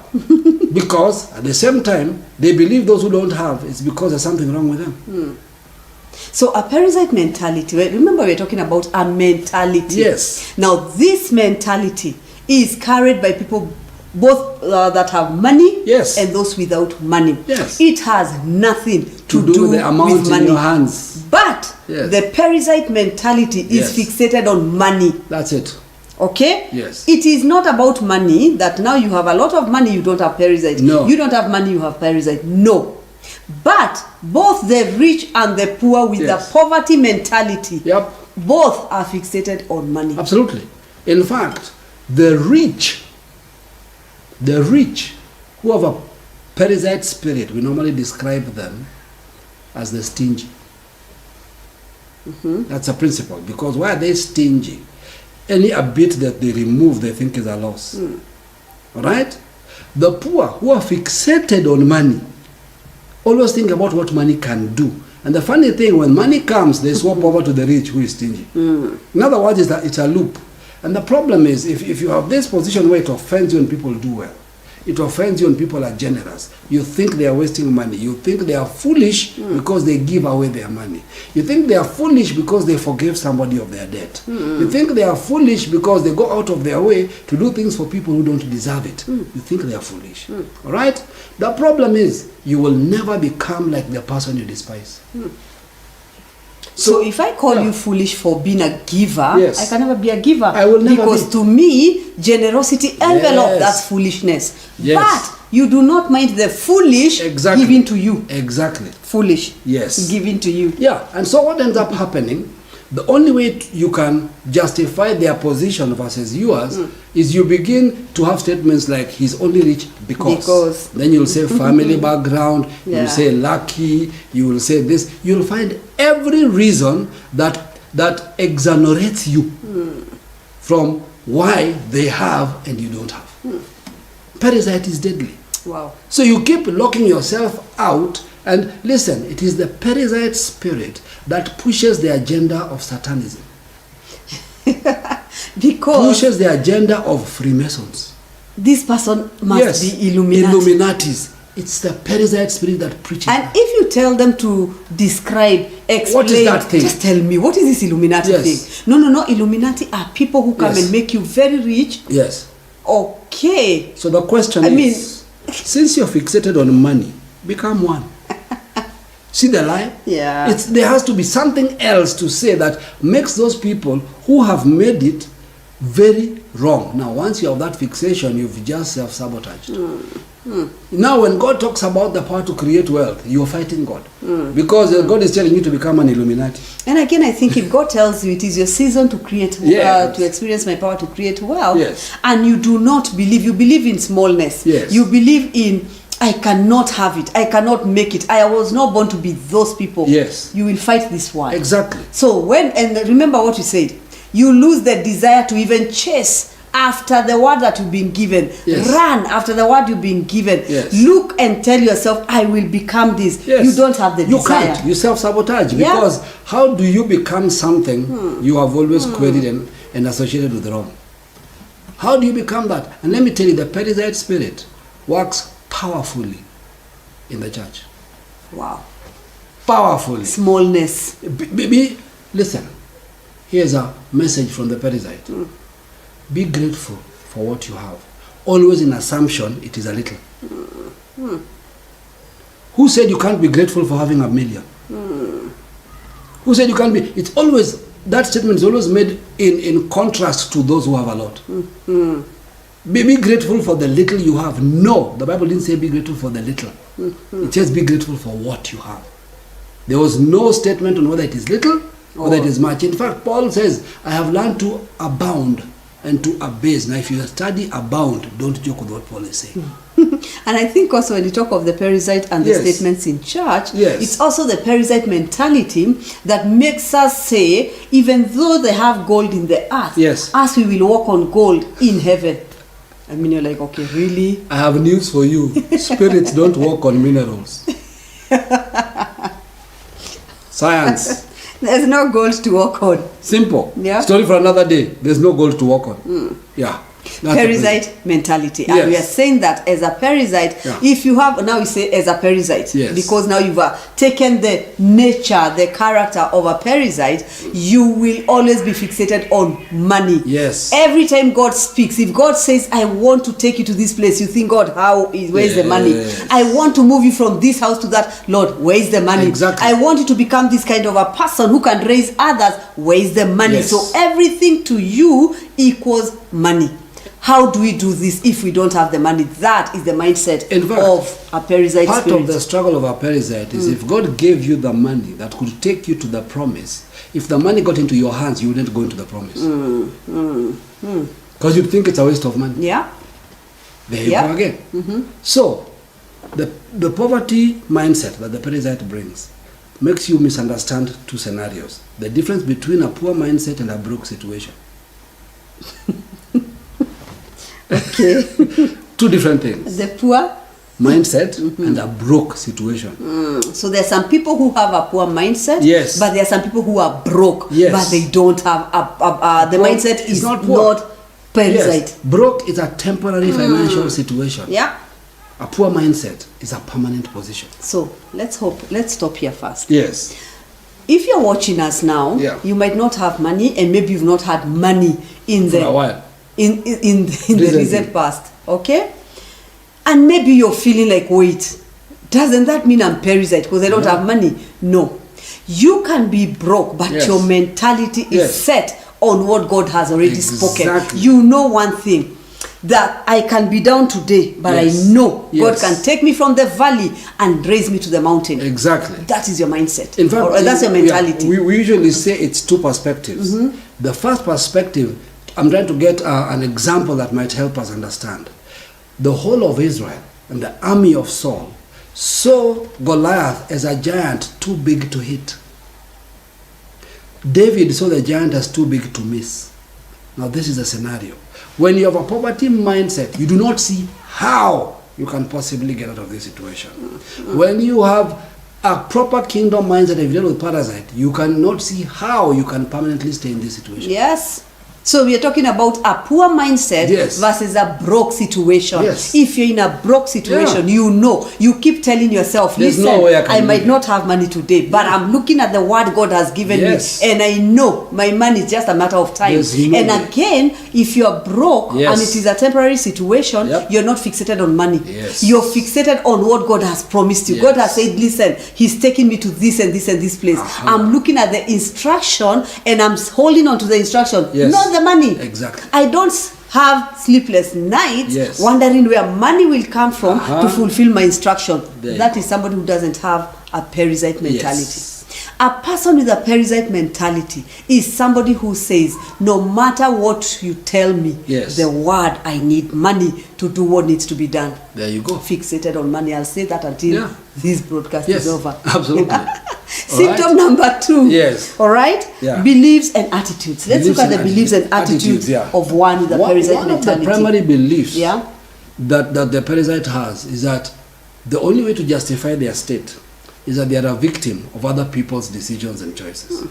Because at the same time, they believe those who don't have, it's because there's something wrong with them. So a parasite mentality, remember we're talking about a mentality. Yes. Now this mentality is carried by people both that have money Yes. and those without money. Yes. It has nothing to do with the amount with money. in your hands. But Yes. the parasite mentality Yes. is fixated on money. That's it. Okay? Yes. It is not about money that now you have a lot of money, you don't have parasite. No. You don't have money, you have parasite. No. But both the rich and the poor with Yes. the poverty mentality, Yep. both are fixated on money. Absolutely. In fact, the rich who have a parasite spirit, we normally describe them as the stingy. That's a principle. Because why are they stingy? Any a bit that they remove, they think is a loss. All right? The poor who are fixated on money always think about what money can do. And the funny thing, when money comes, they swap over to the rich who is stingy. In other words, it's a loop. And the problem is, if you have this position where it offends you when people do well, it offends you when people are generous, you think they are wasting money. You think they are foolish because they give away their money. You think they are foolish because they forgive somebody of their debt. You think they are foolish because they go out of their way to do things for people who don't deserve it. You think they are foolish. All right? The problem is, you will never become like the person you despise. So if I call you foolish for being a giver, Yes. I can never be a giver. I will never because be. to me, generosity envelope, Yes. that's foolishness. Yes. But you do not mind the foolish Exactly. giving to you. Exactly. Foolish. Yes. Giving to you. Yeah, and so what ends up happening, the only way you can justify their position versus yours is you begin to have statements like, he's only rich because. Then you'll say family background, Yeah. you'll say lucky, you will say this. You'll find every reason that exonerates you from why they have and you don't have. Parasite is deadly. Wow. So you keep locking yourself out, and listen, it is the parasite spirit that pushes the agenda of Satanism, Because pushes the agenda of Freemasons. this person must be Illuminati. Illuminatis. It's the parasite spirit that preaches. And if you tell them to describe, explain, What is that thing? just tell me, what is this Illuminati Yes. thing? No. Illuminati are people who come Yes. and make you very rich. Yes. Okay. So the question I is, mean- since you're fixated on money, become one. See the lie? Yeah. There has to be something else to say that makes those people who have made it very wrong. Now, once you have that fixation, you've just self-sabotaged. Now, when God talks about the power to create wealth, you're fighting God. Because God is telling you to become an Illuminati. And again, I think if God tells you it is your season to create, Yes. to experience my power to create wealth, Yes. and you do not believe, you believe in smallness. Yes. You believe in, I cannot have it, I cannot make it, I was not born to be those people. Yes. You will fight this one. Exactly. So and remember what you said, you lose the desire to even chase after the word that you've been given. Yes. Run after the word you've been given. Yes. Look and tell yourself, I will become this. Yes. You don't have the You desire. can't. You self-sabotage. Yeah. Because how do you become something you have always queried and associated with wrong? How do you become that? And let me tell you, the parasite spirit works powerfully in the church. Wow. Powerfully. Smallness. Listen, here's a message from the parasite. Be grateful for what you have. Always in assumption it is a little. Who said you can't be grateful for having $1 million? Who said you can't be? It's always, that statement is always made in contrast to those who have a lot. Be grateful for the little you have. No, the Bible didn't say be grateful for the little. It says be grateful for what you have. There was no statement on whether it is little or whether it is much. In fact, Paul says, I have learned to abound and to abase. Now, if you study abound, don't joke with what Paul is saying. And I think also when you talk of the parasite and the Yes. statements in church, Yes. it's also the parasite mentality that makes us say, even though they have gold in the earth, Yes. us we will walk on gold in heaven. I mean, you're like, okay, really? I have news for you. Spirits don't walk on minerals. Science. There's no gold to walk on. Simple. Yeah. Story for another day. There's no gold to walk on. Yeah. That's Parasite mentality. And Yes. we are saying that as a parasite, Yeah. if you have, now we say as a parasite, Yes. because now you've taken the nature, the character of a parasite, you will always be fixated on money. Yes. Every time God speaks, if God says, I want to take you to this place, you think, God, where's the money? Yes. I want to move you from this house to that, Lord, where's the money? Exactly. I want you to become this kind of a person who can raise others, where's the money? Yes. So everything to you equals money. How do we do this if we don't have the money? That is the mindset In fact, of a parasite Part spirit. of the struggle of a parasite is if God gave you the money that could take you to the promise, if the money got into your hands, you wouldn't go into the promise. Because you'd think it's a waste of money. Yeah. There you Yeah. go again. So, the poverty mindset that the parasite brings makes you misunderstand two scenarios. The difference between a poor mindset and a broke situation. Okay. Two different things. The poor. Mindset and a broke situation. So there are some people who have a poor mindset. Yes. But there are some people who are broke. Yes. But they don't have the Broke mindset is is not not, poor. parasite. Yes. Broke is a temporary financial situation. Yeah. A poor mindset is a permanent position. So let's stop here first. Yes. If you're watching us now, Yeah. you might not have money, and maybe you've not had money in For the a while. in the Recently. recent past, okay? And maybe you're feeling like, wait, doesn't that mean I'm parasite because I don't No. have money? No. You can be broke, but Yes. your mentality is Yes. set on what God has already spoken. Exactly. You know one thing, that I can be down today, but Yes. I know God Yes. can take me from the valley and raise me to the mountain. Exactly. That is your mindset. In fact, or that's your mentality. we usually say it's two perspectives. The first perspective, I'm trying to get an example that might help us understand. The whole of Israel and the army of Saul saw Goliath as a giant too big to hit. David saw the giant as too big to miss. Now this is a scenario. When you have a poverty mindset, you do not see how you can possibly get out of this situation. When you have a proper kingdom mindset, if you deal with parasite, you cannot see how you can permanently stay in this situation. Yes. So we are talking about a poor mindset Yes. versus a broke situation. Yes. If you're in a broke situation, Yeah. you know, you keep telling yourself, There's listen, no way I can I do might it." not have money today, but I'm looking at the word God has given Yes. me, and I know my money is just a matter of time. There's no and way. again, if you're broke Yes. and it is a temporary situation, Yep. you're not fixated on money. Yes. You're fixated on what God has promised you. Yes. God has said, listen, He's taking me to this and this and this place. I'm looking at the instruction and I'm holding on to the instruction, Yes. not the money. Exactly. I don't have sleepless nights Yes. wondering where money will come from Uh-huh. to fulfill my instruction. There you That go. is somebody who doesn't have a parasite mentality. Yes. A person with a parasite mentality is somebody who says, no matter what you tell me, Yes. the word, I need money to do what needs to be done. There you go. Fixated on money. I'll say that until Yeah. this broadcast Yes, is over. absolutely. Symptom number 2. Yes. All right. Yeah. Beliefs and attitudes. Let's Beliefs look at and the beliefs and attitudes yeah. of one with a parasite One of mentality. the primary beliefs Yeah. that the parasite has is that the only way to justify their state is that they are a victim of other people's decisions and choices.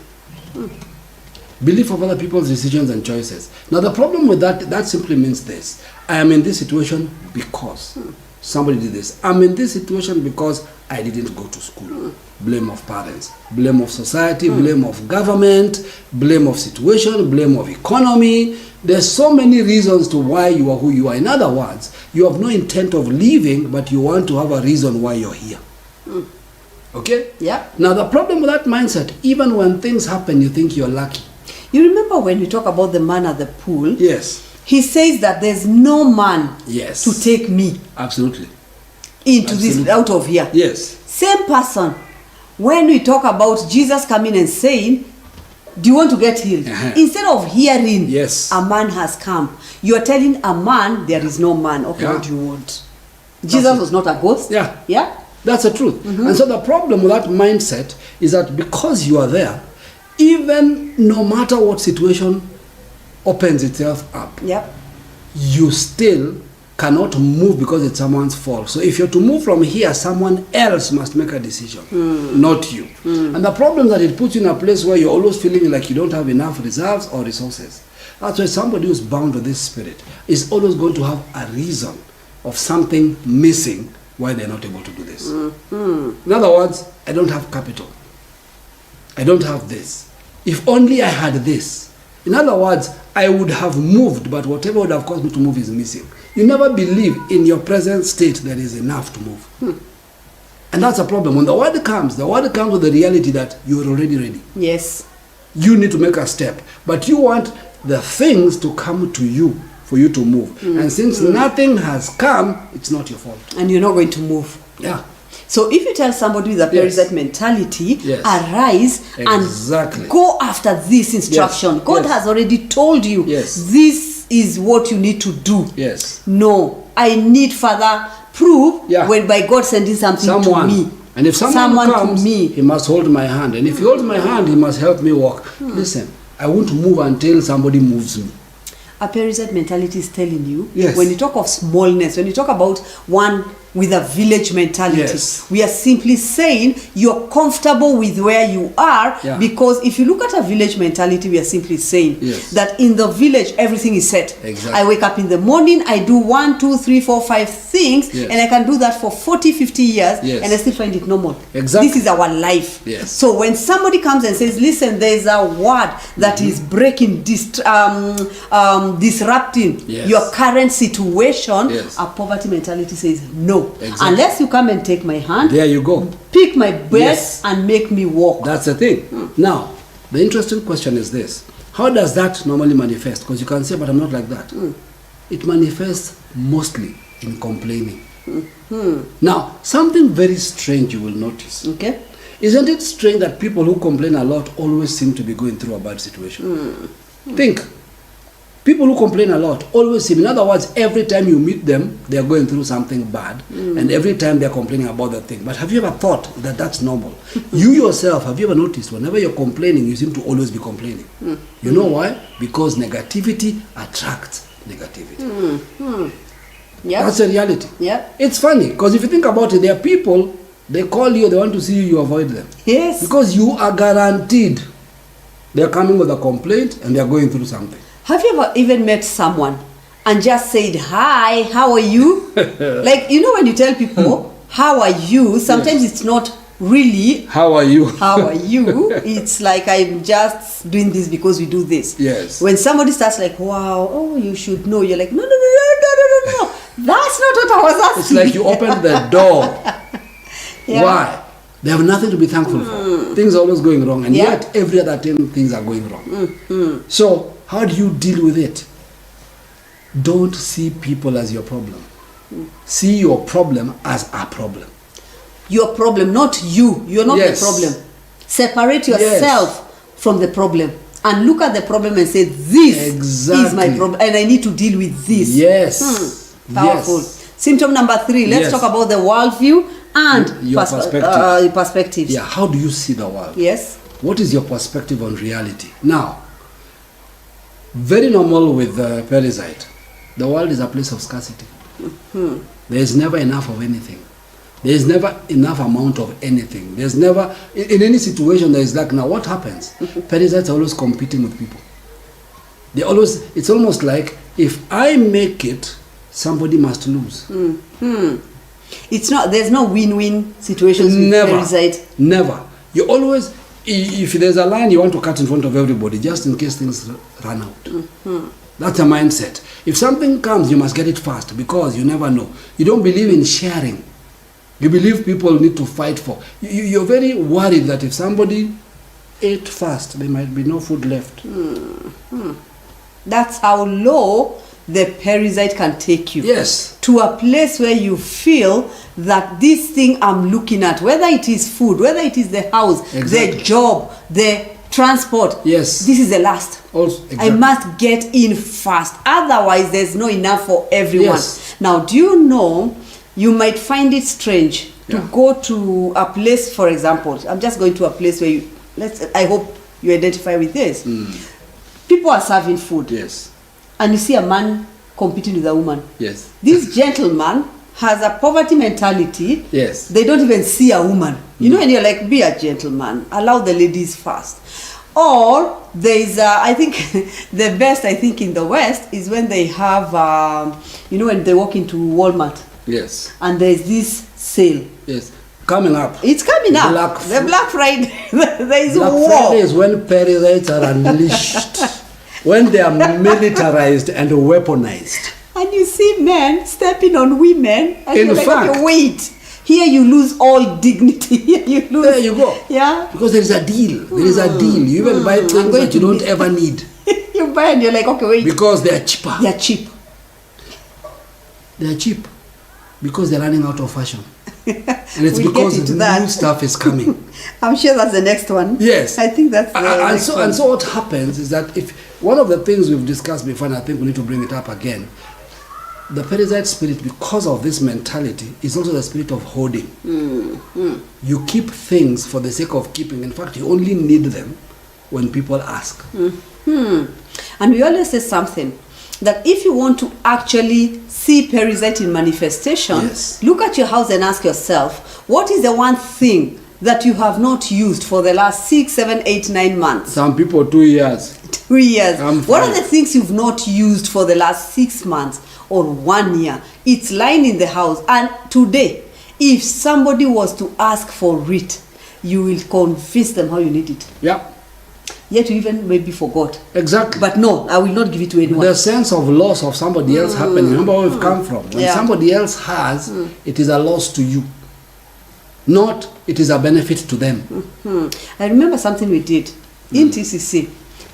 Belief of other people's decisions and choices. Now the problem with that simply means this. I am in this situation because somebody did this. I'm in this situation because I didn't go to school. Blame of parents, blame of society, blame of government, blame of situation, blame of economy. There's so many reasons to why you are who you are. In other words, you have no intent of leaving, but you want to have a reason why you're here. Okay? Yeah. Now the problem with that mindset, even when things happen, you think you're lucky. You remember when we talk about the man at the pool? Yes. He says that there's no man Yes. to take me Absolutely. into this, Absolutely. out of here. Yes. Same person. When we talk about Jesus coming and saying, do you want to get healed? Uh-huh. Instead of hearing, Yes. a man has come, you're telling a man there is no man. Okay, Yeah. what do you want? Jesus was not a ghost. Yeah. Yeah. That's the truth. And so the problem with that mindset is that because you are there, even no matter what situation opens itself up, Yep. you still cannot move because it's someone's fault. So if you're to move from here, someone else must make a decision, not you. And the problem is that it puts you in a place where you're always feeling like you don't have enough reserves or resources. That's why somebody who's bound to this spirit is always going to have a reason of something missing why they're not able to do this. In other words, I don't have capital. I don't have this. If only I had this. In other words, I would have moved, but whatever would have caused me to move is missing. You never believe in your present state there is enough to move. And that's a problem. When the word comes with the reality that you're already ready. Yes. You need to make a step. But you want the things to come to you for you to move. And since nothing has come, it's not your fault. And you're not going to move. Yeah. So if you tell somebody with a parasite mentality, Yes. arise Exactly. and go after this instruction. Yes. God Yes. has already told you, Yes. this is what you need to do. Yes. No, I need further proof Yeah. when by God sending something to me. And if someone comes, to me. he must hold my hand. And if he holds my hand, he must help me walk. Listen, I won't move until somebody moves me. A parasite mentality is telling you, Yes. when you talk of smallness, when you talk about one with a village mentality, Yes. we are simply saying you're comfortable with where you are, Yeah. because if you look at a village mentality, we are simply saying Yes. that in the village everything is set. Exactly. I wake up in the morning, I do 1, 2, 3, 4, 5 things, Yes. and I can do that for 40, 50 years, Yes. and I still find it normal. Exactly. This is our life. Yes. So when somebody comes and says, listen, there's a word that is breaking, disrupting Yes. your current situation, Yes. a poverty mentality says no. Exactly. Unless you come and take my hand, There you go. pick my bed, Yes. and make me walk. That's the thing. Now, the interesting question is this. How does that normally manifest? Because you can say, but I'm not like that. It manifests mostly in complaining. Now, something very strange you will notice. Okay? Isn't it strange that people who complain a lot always seem to be going through a bad situation? Think. People who complain a lot always seem, in other words, every time you meet them, they are going through something bad. And every time they are complaining about that thing. But have you ever thought that that's normal? You yourself, have you ever noticed, whenever you're complaining, you seem to always be complaining? You know why? Because negativity attracts negativity. Yeah. That's the reality. Yeah. It's funny, because if you think about it, there are people, they call you, they want to see you, you avoid them. Yes. Because you are guaranteed they're coming with a complaint and they're going through something. Have you ever even met someone and just said, hi, how are you? Like, you know, when you tell people, how are you? Sometimes it's not really, How are you? how are you? It's like, I'm just doing this because we do this. Yes. When somebody starts like, wow, oh, you should know, you're like, no. That's not what I was asking. It's like you opened the door. Yeah. Why? They have nothing to be thankful for. Things are always going wrong, and Yeah. yet every other time things are going wrong. So, how do you deal with it? Don't see people as your problem. See your problem as a problem. Your problem, not you. You're not Yes. the problem. Separate yourself from the problem and look at the problem and say, this is my Exactly. problem and I need to deal with this. Yes. Powerful. Yes. Symptom number 3. Let's Yes. talk about the worldview and Your perspective. perspectives. Yeah, how do you see the world? Yes. What is your perspective on reality? Now, very normal with the parasite. The world is a place of scarcity. There is never enough of anything. There is never enough amount of anything. There's never, in any situation, there is like, now what happens? Parasites are always competing with people. They always, it's almost like, if I make it, somebody must lose. It's not, there's no win-win situations with Never. parasite. Never. You always, if there's a line you want to cut in front of everybody, just in case things run out. That's a mindset. If something comes, you must get it fast, because you never know. You don't believe in sharing. You believe people need to fight for. You're very worried that if somebody ate fast, there might be no food left. That's how low the parasite can take you. Yes. To a place where you feel that this thing I'm looking at, whether it is food, whether it is the house, Exactly. the job, the transport, Yes. this is the last. Also, I exactly. must get in fast. Otherwise, there's no enough for everyone. Yes. Now, do you know, you might find it strange to Yeah. go to a place, for example, I'm just going to a place where you, I hope you identify with this. People are serving food. Yes. And you see a man competing with a woman. Yes. This gentleman has a poverty mentality. Yes. They don't even see a woman. You know, and you're like, be a gentleman. Allow the ladies first. Or there is, I think, the best, I think, in the West is when they have, you know, when they walk into Walmart. Yes. And there's this sale. Yes. Coming up. It's coming up. The Black Friday. There is Black war. Friday is when parasites are unleashed. When they are militarized and weaponized. And you see men stepping on women. And In you're like, fact, okay, wait. Here you lose all dignity. Here you lose. There you go. Yeah. Because there is a deal. There is a deal. You even buy things that you don't ever need. You buy and you're like, okay, wait. Because they are cheaper. They are cheap. They are cheap. Because they're running out of fashion. And it's We'll because get into new that. stuff is coming. I'm sure that's the next one. Yes. I think that's the next one. And so what happens is that if one of the things we've discussed before, and I think we need to bring it up again, the parasite spirit, because of this mentality, is also the spirit of hoarding. You keep things for the sake of keeping. In fact, you only need them when people ask. And we always say something, that if you want to actually see parasite in manifestation, Yes. look at your house and ask yourself, what is the one thing that you have not used for the last 6, 7, 8, 9 months? Some people 2 years. 2 years. I'm What are fine. the things you've not used for the last 6 months or 1 year? It's lying in the house. And today, if somebody was to ask for it, you will convince them how you need it. Yeah, Yet you even maybe forgot. exactly. But no, I will not give it to anyone. The sense of loss of somebody else happening. Remember where we've come from. When Yeah. somebody else has, it is a loss to you. Not, it is a benefit to them. I remember something we did in TCC,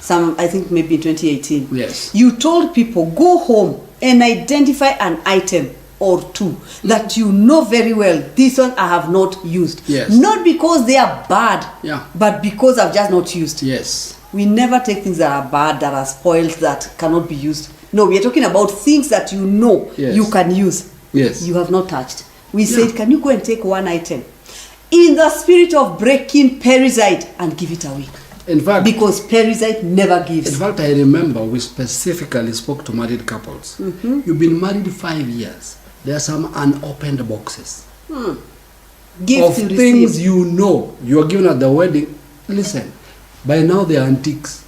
I think maybe in 2018. Yes. You told people, go home and identify an item or two that you know very well, this one I have not used. Yes. Not because they are bad, Yeah. but because I've just not used. Yes. We never take things that are bad, that are spoiled, that cannot be used. No, we are talking about things that you know Yes. you can use. Yes. You have not touched. We Yeah. said, can you go and take one item in the spirit of breaking parasite and give it away? In fact, Because parasite never in gives. fact, I remember we specifically spoke to married couples. You've been married 5 years. There are some unopened boxes Gifts of you things receive. you know you were given at the wedding. Listen, by now they are antiques.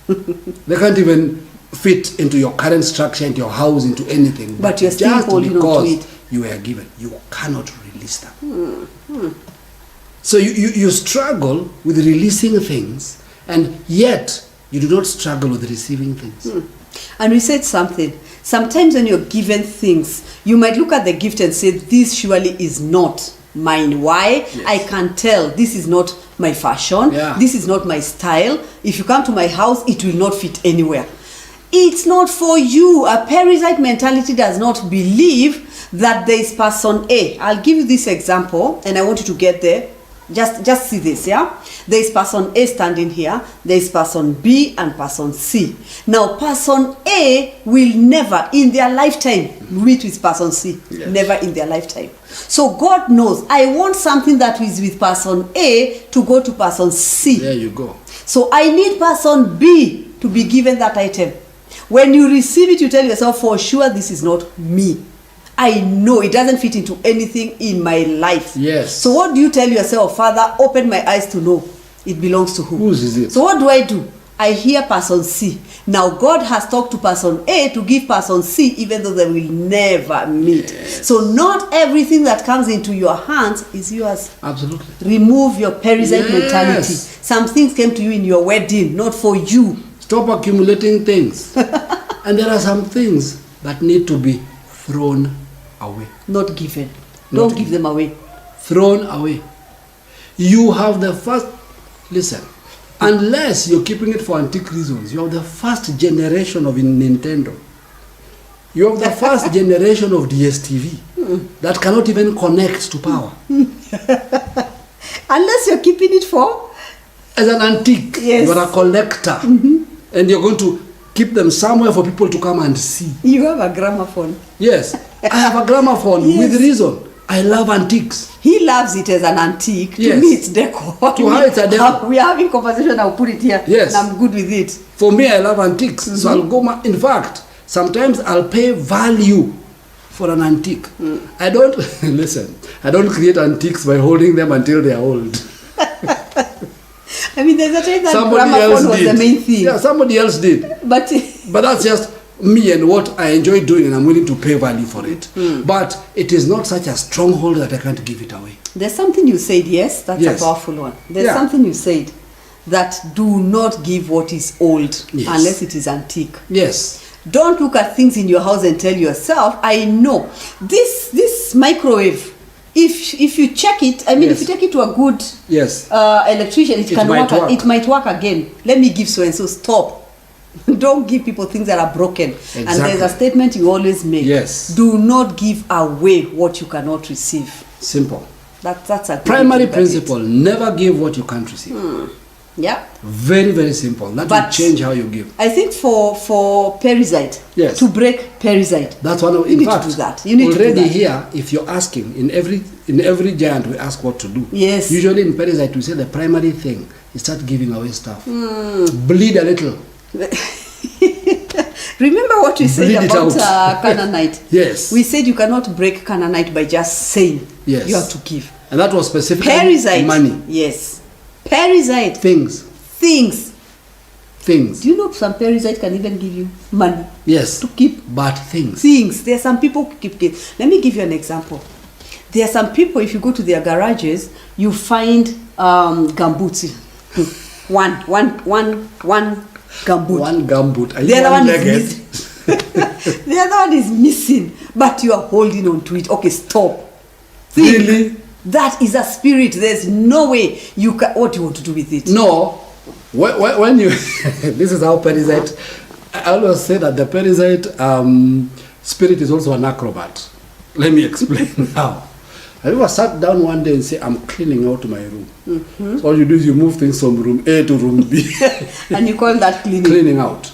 They can't even fit into your current structure, into your house, into anything. But you're still just holding on to because it. you were given, you cannot release them. So you struggle with releasing things, and yet you do not struggle with receiving things. And we said something. Sometimes when you're given things, you might look at the gift and say, this surely is not mine. Why? Yes. I can tell this is not my fashion. Yeah. This is not my style. If you come to my house, it will not fit anywhere. It's not for you. A parasite mentality does not believe that there is person A. I'll give you this example, and I want you to get there. Just see this, yeah? There is person A standing here, there is person B and person C. Now, person A will never in their lifetime meet with person C. Yes. Never in their lifetime. So God knows, I want something that is with person A to go to person C. There you go. So I need person B to be given that item. When you receive it, you tell yourself, for sure, this is not me. I know it doesn't fit into anything in my life. Yes. So what do you tell yourself? Father, open my eyes to know it belongs to who. Whose is it? So what do? I hear person C. Now God has talked to person A to give person C, even though they will never meet. Yes. So not everything that comes into your hands is yours. Absolutely. Remove your parasite Yes. mentality. Some things came to you in your wedding, not for you. Stop accumulating things. And there are some things that need to be thrown away. Not given. Not Don't given. give them away. Thrown away. You have the first, listen, unless you're keeping it for antique reasons, you have the first generation of Nintendo. You have the first generation of DSTV that cannot even connect to power. Unless you're keeping it for. As an antique, Yes. you're a collector. And you're going to keep them somewhere for people to come and see. You have a gramophone. Yes, I have a gramophone Yes. with reason. I love antiques. He loves it as an antique. Yes. To me, it's decor. To her, it's a decor. We are having conversation. I'll put it here. Yes. And I'm good with it. For me, I love antiques. So I'll go, in fact, Sometimes I'll pay value for an antique. I don't, listen, I don't create antiques by holding them until they are old. I mean, there's a time that Somebody gramophone else was did. the main thing. Yeah, somebody else did. But But that's just me and what I enjoy doing, and I'm willing to pay value for it. But it is not such a stronghold that I can't give it away. there's something you said, yes, that's Yes. a powerful one. There's Yeah. something you said that do not give what is old Yes. unless it is antique. Yes. Don't look at things in your house and tell yourself, I know this microwave. If you check it, I mean, Yes. if you take it to a good Yes. electrician, it can might work. It might work again. Let me give so and so. Stop. Don't give people things that are broken. And there's a Exactly. statement you always make. Yes. Do not give away what you cannot receive. Simple. That's a good Primary thing, that's it. principle, never give what you can't receive. Yeah. Very, very simple. That But- will change how you give. I think for parasite, Yes. to break parasite, That's one of, You in need to fact, do that. You need to do already that. here, if you're asking, in every giant we ask what to do. Yes. Usually in parasite we say the primary thing is start giving away stuff. Hmm. Bleed a little. remember what we said Bleed it about out. Canaanite? Yes. We said you cannot break Canaanite by just saying. Yes. You have to give. And that was specifically Parasite. money. Yes. Parasite. Things. Things. Things. Do you know some parasite can even give you money Yes. to keep But things. things? There are some people who keep kids. Let me give you an example. There are some people, if you go to their garages, you find gumboots. one gumboot. One gumboot. Are you The other one is one-legged? missing. The other one is missing, but you are holding on to it. Okay, stop. Think. Really? That is a spirit. There's no way you can. What do you want to do with it? No. When you, this is how parasite, I always say that the parasite spirit is also an acrobat. Let me explain now. Have you ever sat down one day and say, I'm cleaning out my room? So all you do is you move things from room A to room B. And you call that cleaning. Cleaning out.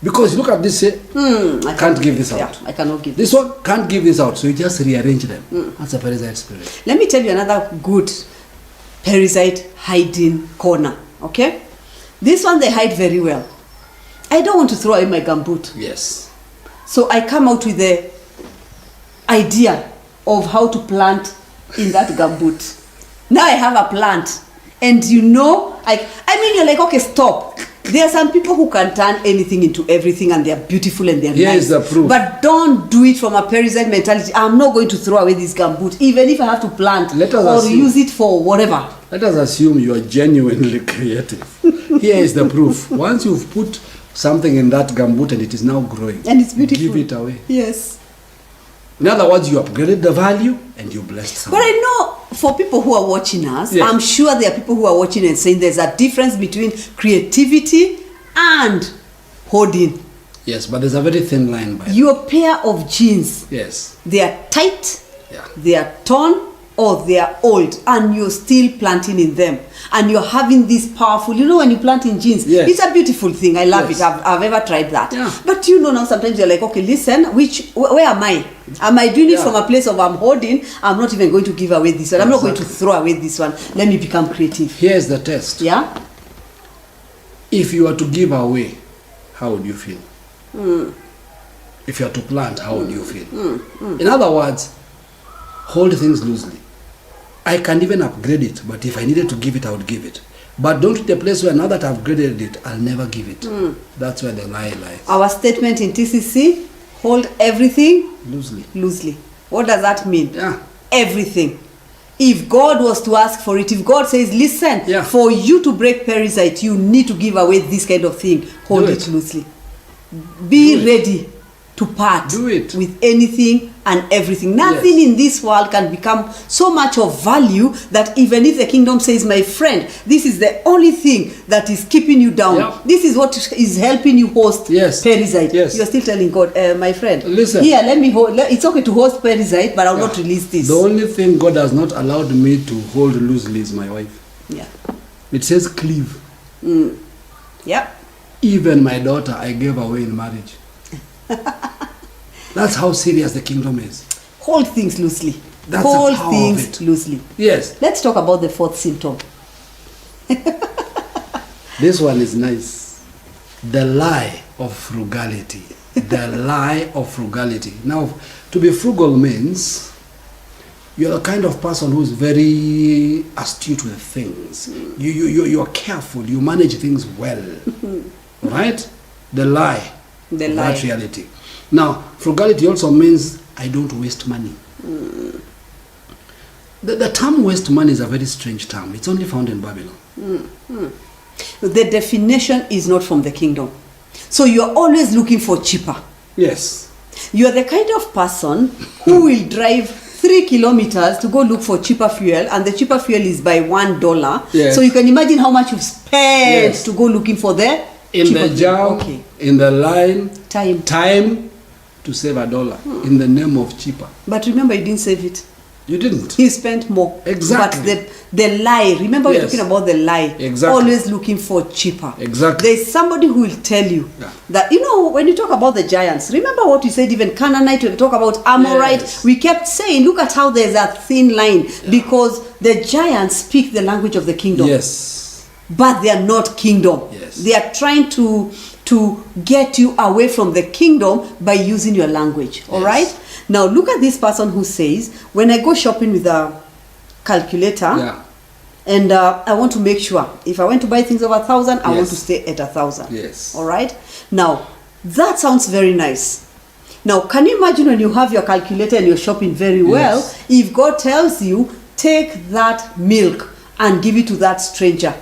Because you look at this, say, I can't give this out. Yeah, I cannot give This one can't give this out, so you just rearrange them. That's a parasite spirit. Let me tell you another good parasite hiding corner. Okay, this one they hide very well. I don't want to throw away my gumboot, Yes. so I come out with the idea of how to plant in that gumboot. Now I have a plant, and you know, I mean, you're like, okay, stop. There are some people who can turn anything into everything, and they're beautiful and they're Here nice. is the proof. But don't do it from a parasite mentality. I'm not going to throw away this gumboot, even if I have to plant Let us or assume- use it for whatever. Let us assume you are genuinely creative. Here is the proof. Once you've put something in that gumboot and it is now growing, And it's beautiful. give it away. Yes. In other words, you upgraded the value and you blessed But someone. I know for people who are watching us, Yeah. I'm sure there are people who are watching and saying there's a difference between creativity and hoarding. Yes, but there's a very thin line by Your pair of jeans, Yes. they are tight, Yeah. they are torn, or they are old, and you're still planting in them. And you're having this powerful, you know, when you plant in jeans, Yes. it's a beautiful thing. I love Yes. it. I've ever tried that. Yeah. But you know, now sometimes you're like, okay, listen, where am I? Am I doing it Yeah. from a place of I'm hoarding? I'm not even going to give away this one. I'm not going to Exactly. throw away this one. Let me become creative. Here's the test. Yeah? If you were to give away, how would you feel? If you are to plant, how would you feel? In other words, hold things loosely. I can even upgrade it, but if I needed to give it, I would give it. But don't reach a place where now that I've upgraded it, I'll never give it. That's where the lie lies. Our statement in TCC, hold everything Loosely. loosely. What does that mean? Yeah. Everything. If God was to ask for it, if God says, listen, Yeah. for you to break parasite, you need to give away this kind of thing, hold Do it it. loosely. Be Do it. ready to part Do it. with anything and everything. Nothing Yes. in this world can become so much of value that even if the kingdom says, my friend, this is the only thing that is keeping you down. Yeah. This is what is helping you host Yes. parasite. Yes. You're still telling God, my friend, Listen. here, let me hold. It's okay to host parasite, but I'll not release this. The only thing God has not allowed me to hold loosely is my wife. Yeah. It says cleave. Yeah. Even my daughter, I gave away in marriage. That's how serious the kingdom is. Hold things loosely. That's the Hold power of things it. loosely. Yes, Let's talk about the fourth symptom. this one is nice. The lie of frugality. The lie of frugality. Now, to be frugal means you're the kind of person who's very astute with things. You're careful. You manage things well. Right? The lie. The of lie. That reality. Now, frugality also means I don't waste money. The term waste money is a very strange term. It's only found in Babylon. The definition is not from the kingdom. So you're always looking for cheaper. Yes. You're the kind of person who will drive 3 kilometers to go look for cheaper fuel, and the cheaper fuel is by $1. Yes. So you can imagine how much you've spent Yes. to go looking for the In cheaper the fuel. jam, in the line, Time. to save $1 in the name of cheaper. But remember, you didn't save it. You didn't. He spent more. Exactly. But the lie, remember we're Yes. talking about the lie. Exactly. Always looking for cheaper. Exactly. There's somebody who will tell you Yeah. that, when you talk about the giants, remember what we said, even Canaanite, when we talk about Amorite, Yes. we kept saying, look at how there's a thin line, because the giants speak the language of the kingdom. Yes. But they are not kingdom. Yes. They are trying to get you away from the kingdom by using your language. All Yes. right? Now look at this person who says, when I go shopping with a calculator, Yeah. and I want to make sure if I want to buy things over 1,000, I want Yes. to stay at 1,000. Yes. All right? Now that sounds very nice. Now can you imagine when you have your calculator and you're shopping very well, Yes. if God tells you, take that milk and give it to that stranger?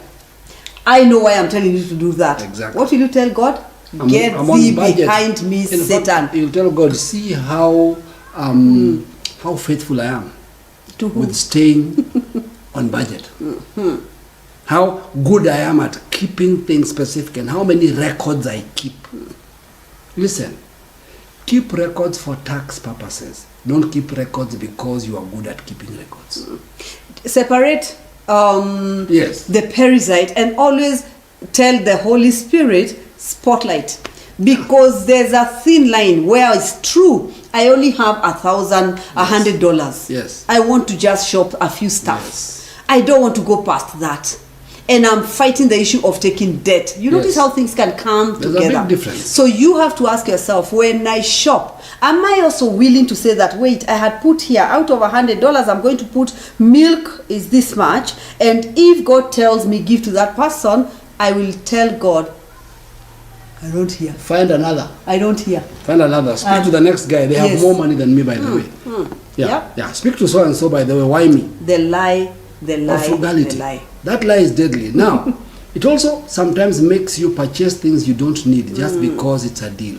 I know why I'm telling you to do that. Exactly. What will you tell God? Get I'm on thee budget. behind me, In Satan. fact, you tell God, see how faithful I am To who? with staying on budget. How good I am at keeping things specific and how many records I keep. Listen, keep records for tax purposes. Don't keep records because you are good at keeping records. Separate Yes. the parasite and always tell the Holy Spirit, spotlight, because there's a thin line where it's true I only have $100. Yes. I want to just shop a few stuff. Yes. I don't want to go past that. And I'm fighting the issue of taking debt. You notice Yes. how things can come There's a together. big difference. So you have to ask yourself, when I shop, am I also willing to say that, wait, I had put here out of $100, I'm going to put milk is this much, and if God tells me give to that person, I will tell God, I don't hear. Find another. I don't hear. Find another. Speak to the next guy. They have yes. more money than me, by the way. Yeah. Yeah. Yeah. Speak to so and so, by the way. Why me? The lie, Of frugality. the lie. That lie is deadly. Now, it also sometimes makes you purchase things you don't need just because it's a deal.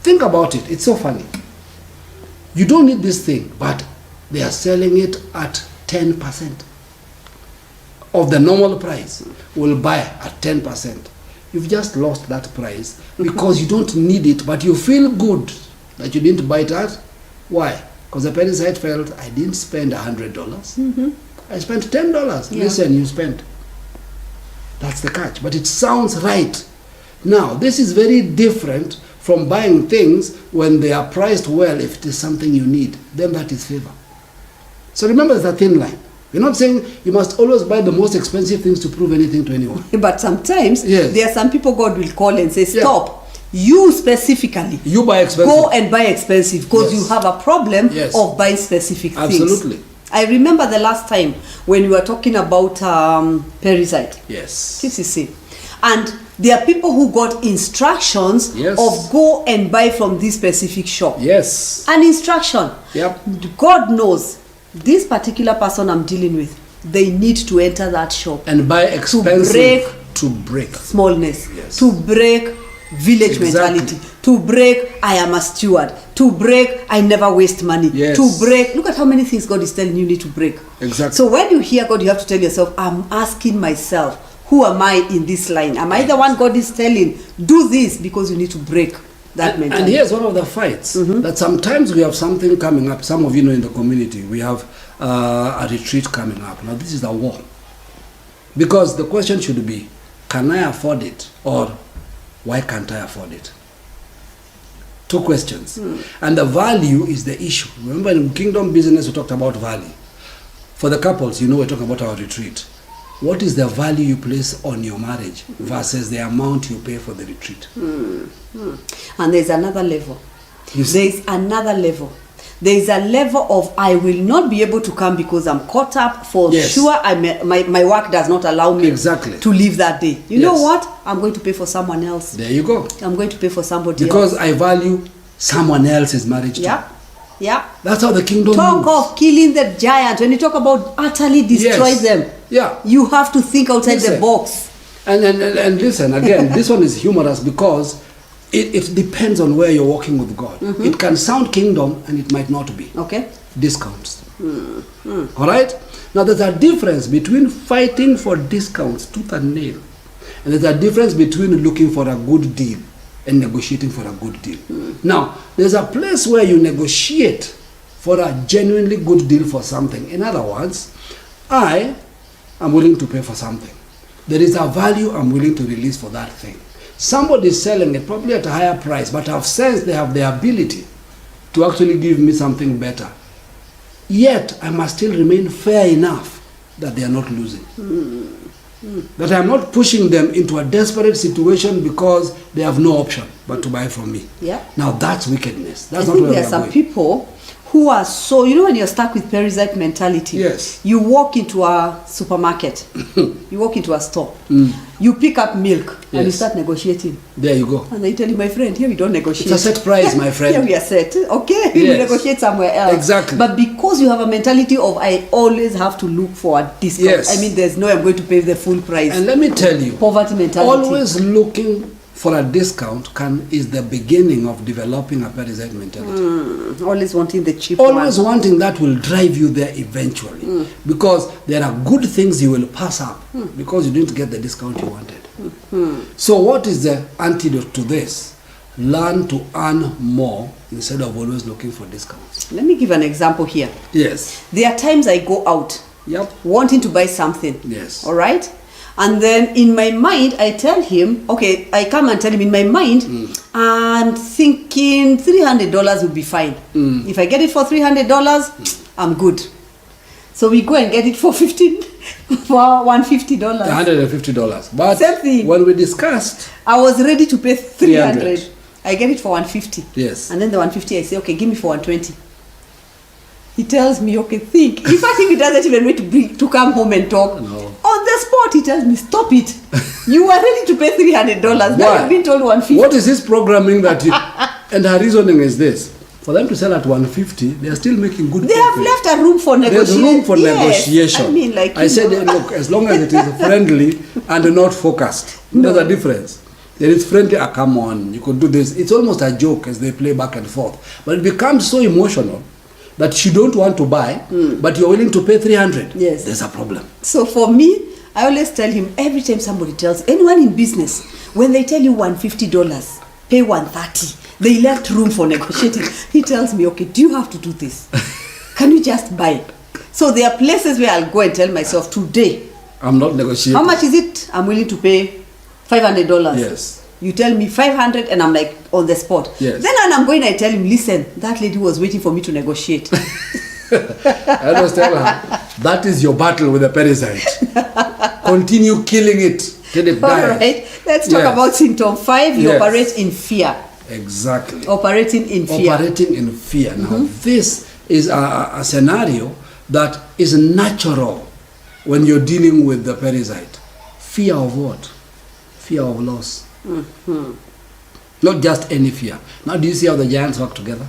Think about it. It's so funny. You don't need this thing, but they are selling it at 10% of the normal price. Will buy at 10%. You've just lost that price because you don't need it, but you feel good that you didn't buy it at. Why? Because the parasite felt, I didn't spend $100. I spent $10. Yeah. Listen, you spent. That's the catch. But it sounds right. Now, this is very different from buying things when they are priced well. If it is something you need, then that is favor. So remember, it's a thin line. We're not saying you must always buy the most expensive things to prove anything to anyone. But sometimes Yes. there are some people God will call and say, Yeah. stop. You specifically You buy expensive. go and buy expensive because Yes. you have a problem Yes. of buying specific things. Absolutely. I remember the last time when we were talking about parasite. Yes. TCC. And there are people who got instructions Yes. of go and buy from this specific shop. Yes. An instruction. Yep. God knows this particular person I'm dealing with, they need to enter that shop. And buy expensive break to break. Smallness, Yes. to break village Exactly. mentality, to break I am a steward, to break I never waste money, Yes. to break, look at how many things God is telling you need to break. Exactly. So when you hear God, you have to tell yourself, I'm asking myself, who am I in this line? Am I the one God is telling, do this, because you need to break that mentality? And here's one of the fights, that sometimes we have something coming up. Some of you know in the community, we have a retreat coming up. Now this is a war. Because the question should be, can I afford it? Or why can't I afford it? Two questions. And the value is the issue. Remember in Kingdom Business we talked about value. For the couples, we're talking about our retreat. what is the value you place on your marriage versus the amount you pay for the retreat. And there's another level. You see? There's another level. There's a level of I will not be able to come because I'm caught up. For Yes. sure, my work does not allow me Exactly. to leave that day. You know Yes. what? I'm going to pay for someone else. There you go. I'm going to pay for somebody Because else. I value someone else's marriage too. Yeah. Yeah. That's how the kingdom Talk moves. of killing the giant. When you talk about utterly destroy Yes. them, Yeah. you have to think outside the Listen. box. And listen, again, this one is humorous because it depends on where you're walking with God. It can sound kingdom and it might not be. Okay? Discounts. All right? Now, there's a difference between fighting for discounts, tooth and nail, and there's a difference between looking for a good deal and negotiating for a good deal. Now, there's a place where you negotiate for a genuinely good deal for something. In other words, I am willing to pay for something. There is a value I'm willing to release for that thing. Somebody is selling it probably at a higher price, but I've sensed they have the ability to actually give me something better. Yet, I must still remain fair enough that they are not losing. That I am not pushing them into a desperate situation because they have no option but to buy from me. Yeah. Now, that's wickedness. That's I not think where there we are are some going. people who are so, you know, when you're stuck with parasite mentality, Yes. you walk into a supermarket, you walk into a store, you pick up milk and you Yes. start negotiating. There you go. And they tell you, my friend, here we don't negotiate. It's a set price, my friend. Here we are set. Okay, we Yes. negotiate somewhere else. Exactly. But because you have a mentality of I always have to look for a discount. Yes. I mean, there's no I'm going to pay the full price. And let me tell you, Poverty mentality. always looking for a discount is the beginning of developing a parasite mentality. Always wanting the cheap Always one. wanting that will drive you there eventually. Because there are good things you will pass up because you didn't get the discount you wanted. So what is the antidote to this? Learn to earn more instead of always looking for discounts. Let me give an example here. Yes. There are times I go out Yep. wanting to buy something. Yes. All right. And then in my mind, I tell him, okay, I come and tell him in my mind, I'm thinking $300 would be fine. If I get it for $300, I'm good. So we go and get it for $150. $150. But Same thing. when we discussed, I was ready to pay 300. 300. I get it for 150. Yes. And then the 150, I say, okay, give me for 120. He tells me, okay, think. In fact, if he doesn't even wait to come home and talk, No. on the spot, he tells me, stop it. You are ready to pay $300. Now Why? you've been told 150. What is this programming that you... And her reasoning is this. For them to sell at 150, they are still making good They have profit. left a room for negotiation. There's room for Yes. negotiation. I mean, like, I you said, know. look, as long as it is friendly and not focused, there's a difference. There is friendly, come on, you could do this. It's almost a joke as they play back and forth. But it becomes so emotional that you don't want to buy, but you're willing to pay 300. Yes. There's a problem. So for me, I always tell him, every time somebody tells anyone in business, when they tell you $150, pay 130, they left room for negotiating. He tells me, okay, do you have to do this? Can you just buy? So there are places where I'll go and tell myself, today, I'm not negotiating. how much is it? I'm willing to pay $500. Yes. You tell me 500 and I'm like on the spot. Yes. Then when I'm going, I tell him, listen, that lady was waiting for me to negotiate. I always tell her, that is your battle with the parasite. Continue killing it till it All dies. right. Let's talk Yes. about symptom 5. You Yes. operate in fear. Exactly. Operating in fear. Operating in fear. Now, this is a scenario that is natural when you're dealing with the parasite. Fear of what? Fear of loss. Not just any fear. Now, do you see how the giants work together?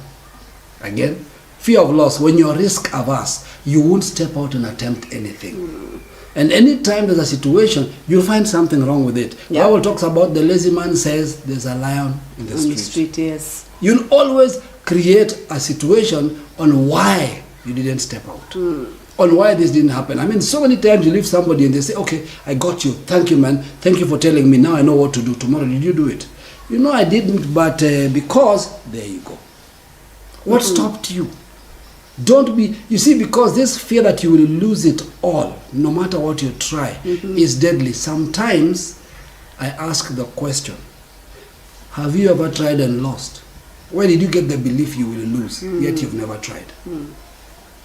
Again, fear of loss. When you're risk averse, you won't step out and attempt anything. And anytime there's a situation, you'll find something wrong with it. Yeah. Bible talks about the lazy man says there's a lion in the On street. the street, yes. You'll always create a situation on why you didn't step out. On why this didn't happen. I mean, so many times you leave somebody and they say, okay, I got you. Thank you, man. Thank you for telling me. Now I know what to do. Tomorrow, did you do it? You know, I didn't, but because, there you go. What stopped you? Don't be, you see, because this fear that you will lose it all, no matter what you try, is deadly. Sometimes I ask the question, have you ever tried and lost? Where did you get the belief you will lose, yet you've never tried?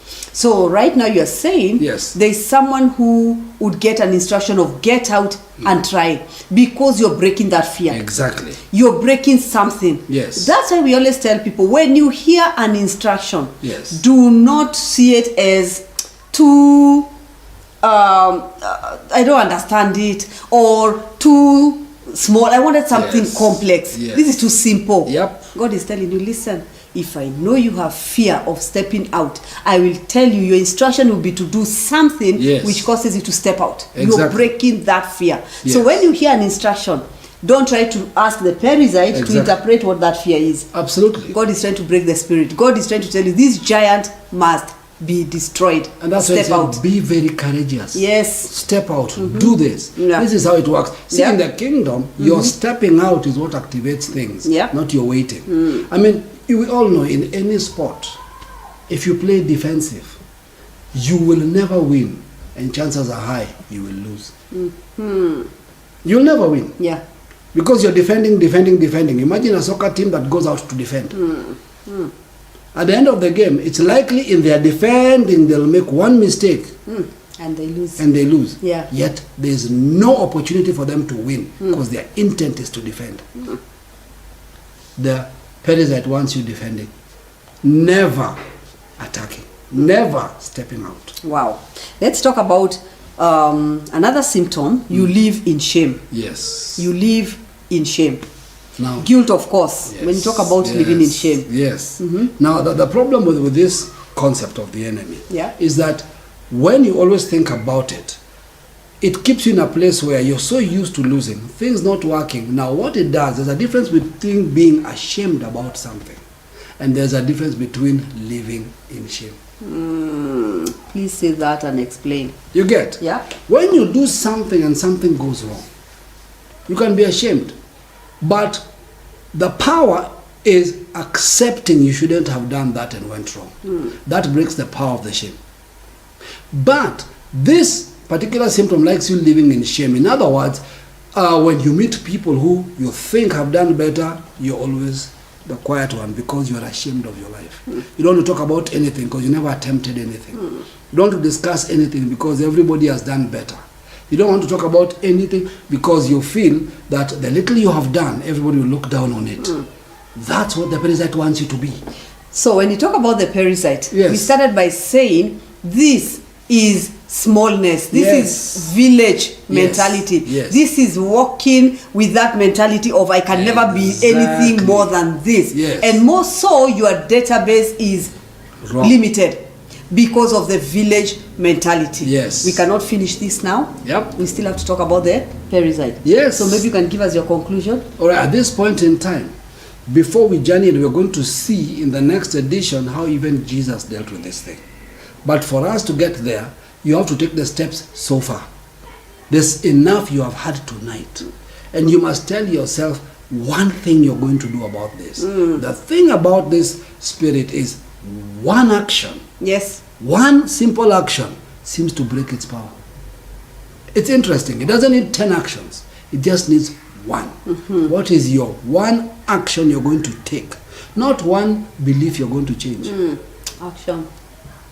So right now you're saying Yes. there's someone who would get an instruction of get out and try because you're breaking that fear. Exactly. You're breaking something. Yes. That's why we always tell people, when you hear an instruction, Yes. do not see it as too I don't understand it, or too small. I wanted something Yes. complex. Yes. This is too simple. Yep. God is telling you, listen, if I know you have fear of stepping out, I will tell you your instruction will be to do something Yes. which causes you to step out. You're Exactly. breaking that fear. Yes. So when you hear an instruction, don't try to ask the Perizzite Exactly. to interpret what that fear is. Absolutely. God is trying to break the spirit. God is trying to tell you this giant must be destroyed. And that's why I Step say, out. be very courageous. Yes. Step out. Do this. Yeah. This is how it works. See, Yeah. in the kingdom, your stepping out is what activates things, Yeah. not your waiting. I mean, we all know in any sport, if you play defensive, you will never win, and chances are high you will lose. You'll never win Yeah. because you're defending. Imagine a soccer team that goes out to defend. At the end of the game, it's likely in their defending they'll make one mistake And they lose. and they lose. Yeah. Yet there's no opportunity for them to win because their intent is to defend. The Perizzite wants you defending, never attacking, never stepping out. Wow. Let's talk about another symptom. You live in shame. Yes. You live in shame. Now, Guilt, of course, when you talk about living in shame. Yes. Now, the problem with this concept of the enemy Yeah. is that when you always think about it, it keeps you in a place where you're so used to losing, things not working. Now, what it does, there's a difference between being ashamed about something, and there's a difference between living in shame. Please say that and explain. You get? Yeah. When you do something and something goes wrong, you can be ashamed. But the power is accepting you shouldn't have done that and went wrong. That breaks the power of the shame. But this particular symptom likes you living in shame. In other words, when you meet people who you think have done better, you're always the quiet one because you're ashamed of your life. You don't want to talk about anything because you never attempted anything. You don't want to discuss anything because everybody has done better. You don't want to talk about anything because you feel that the little you have done, everybody will look down on it. That's what the Perizzite wants you to be. So when you talk about the Perizzite, Yes. we started by saying this is smallness. This Yes. is village mentality. Yes. This is walking with that mentality of I can never be anything Exactly. more than this. Yes. And more so, your database is Wrong. limited because of the village mentality. Yes. We cannot finish this now. Yep. We still have to talk about the Perizzite. Yes. So maybe you can give us your conclusion. All right, at this point in time, before we journey, we're going to see in the next edition how even Jesus dealt with this thing. But for us to get there, you have to take the steps so far. There's enough you have had tonight. And you must tell yourself one thing you're going to do about this. The thing about this spirit is one action, Yes. one simple action seems to break its power. It's interesting. It doesn't need 10 actions. It just needs one. What is your one action you're going to take? Not one belief you're going to change. Action.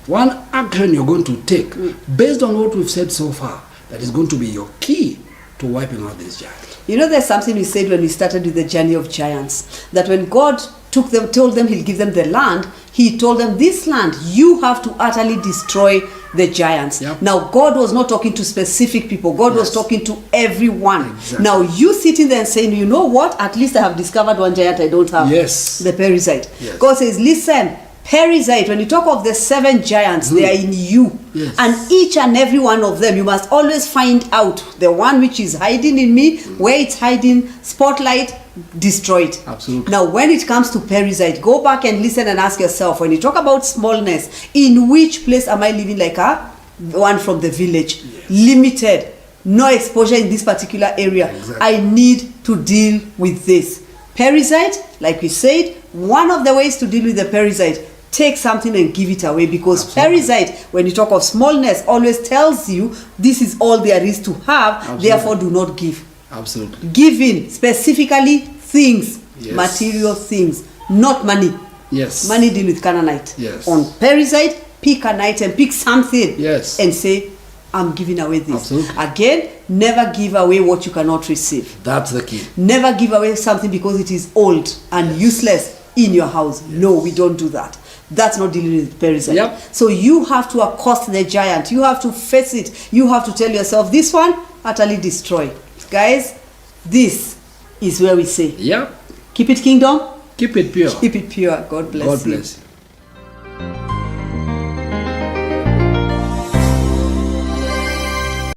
One action you're going to take based on what we've said so far that is going to be your key to wiping out this giant. You know, there's something we said when we started with the journey of giants, that when God told them he'll give them the land, he told them, this land, you have to utterly destroy the giants. Yep. Now, God was not talking to specific people. God was Yes. talking to everyone. Exactly. Now, you sitting there and saying, you know what? At least I have discovered one giant I don't have. Yes. The Perizzite. Yes. God says, listen, Perizzite, when you talk of the 7 giants, they are in you. Yes. And each and every one of them, you must always find out the one which is hiding in me, where it's hiding, spotlight, destroy it. Absolutely. Now, when it comes to Perizzite, go back and listen and ask yourself, when you talk about smallness, in which place am I living like one from the village? Limited, no exposure in this particular area. Exactly. I need to deal with this. Perizzite, like we said, one of the ways to deal with the Perizzite, take something and give it away, because Absolutely. Perizzite, when you talk of smallness, always tells you this is all there is to have. Absolutely. Therefore do not give. Absolutely. Giving specifically things, Yes. material things, not money. Yes. Money deal with Canaanite. Yes. On Perizzite, pick an item, pick something, Yes. and say, I'm giving away this. Absolutely. Again, never give away what you cannot receive. That's the key. Never give away something because it is old and useless in your house. No, we don't do that. That's not dealing with parasite. Yep. So you have to accost the giant. You have to face it. You have to tell yourself, this one, utterly destroy. Guys, this is where we say, Yeah. keep it kingdom, Keep it pure. keep it pure. God bless God you. bless you.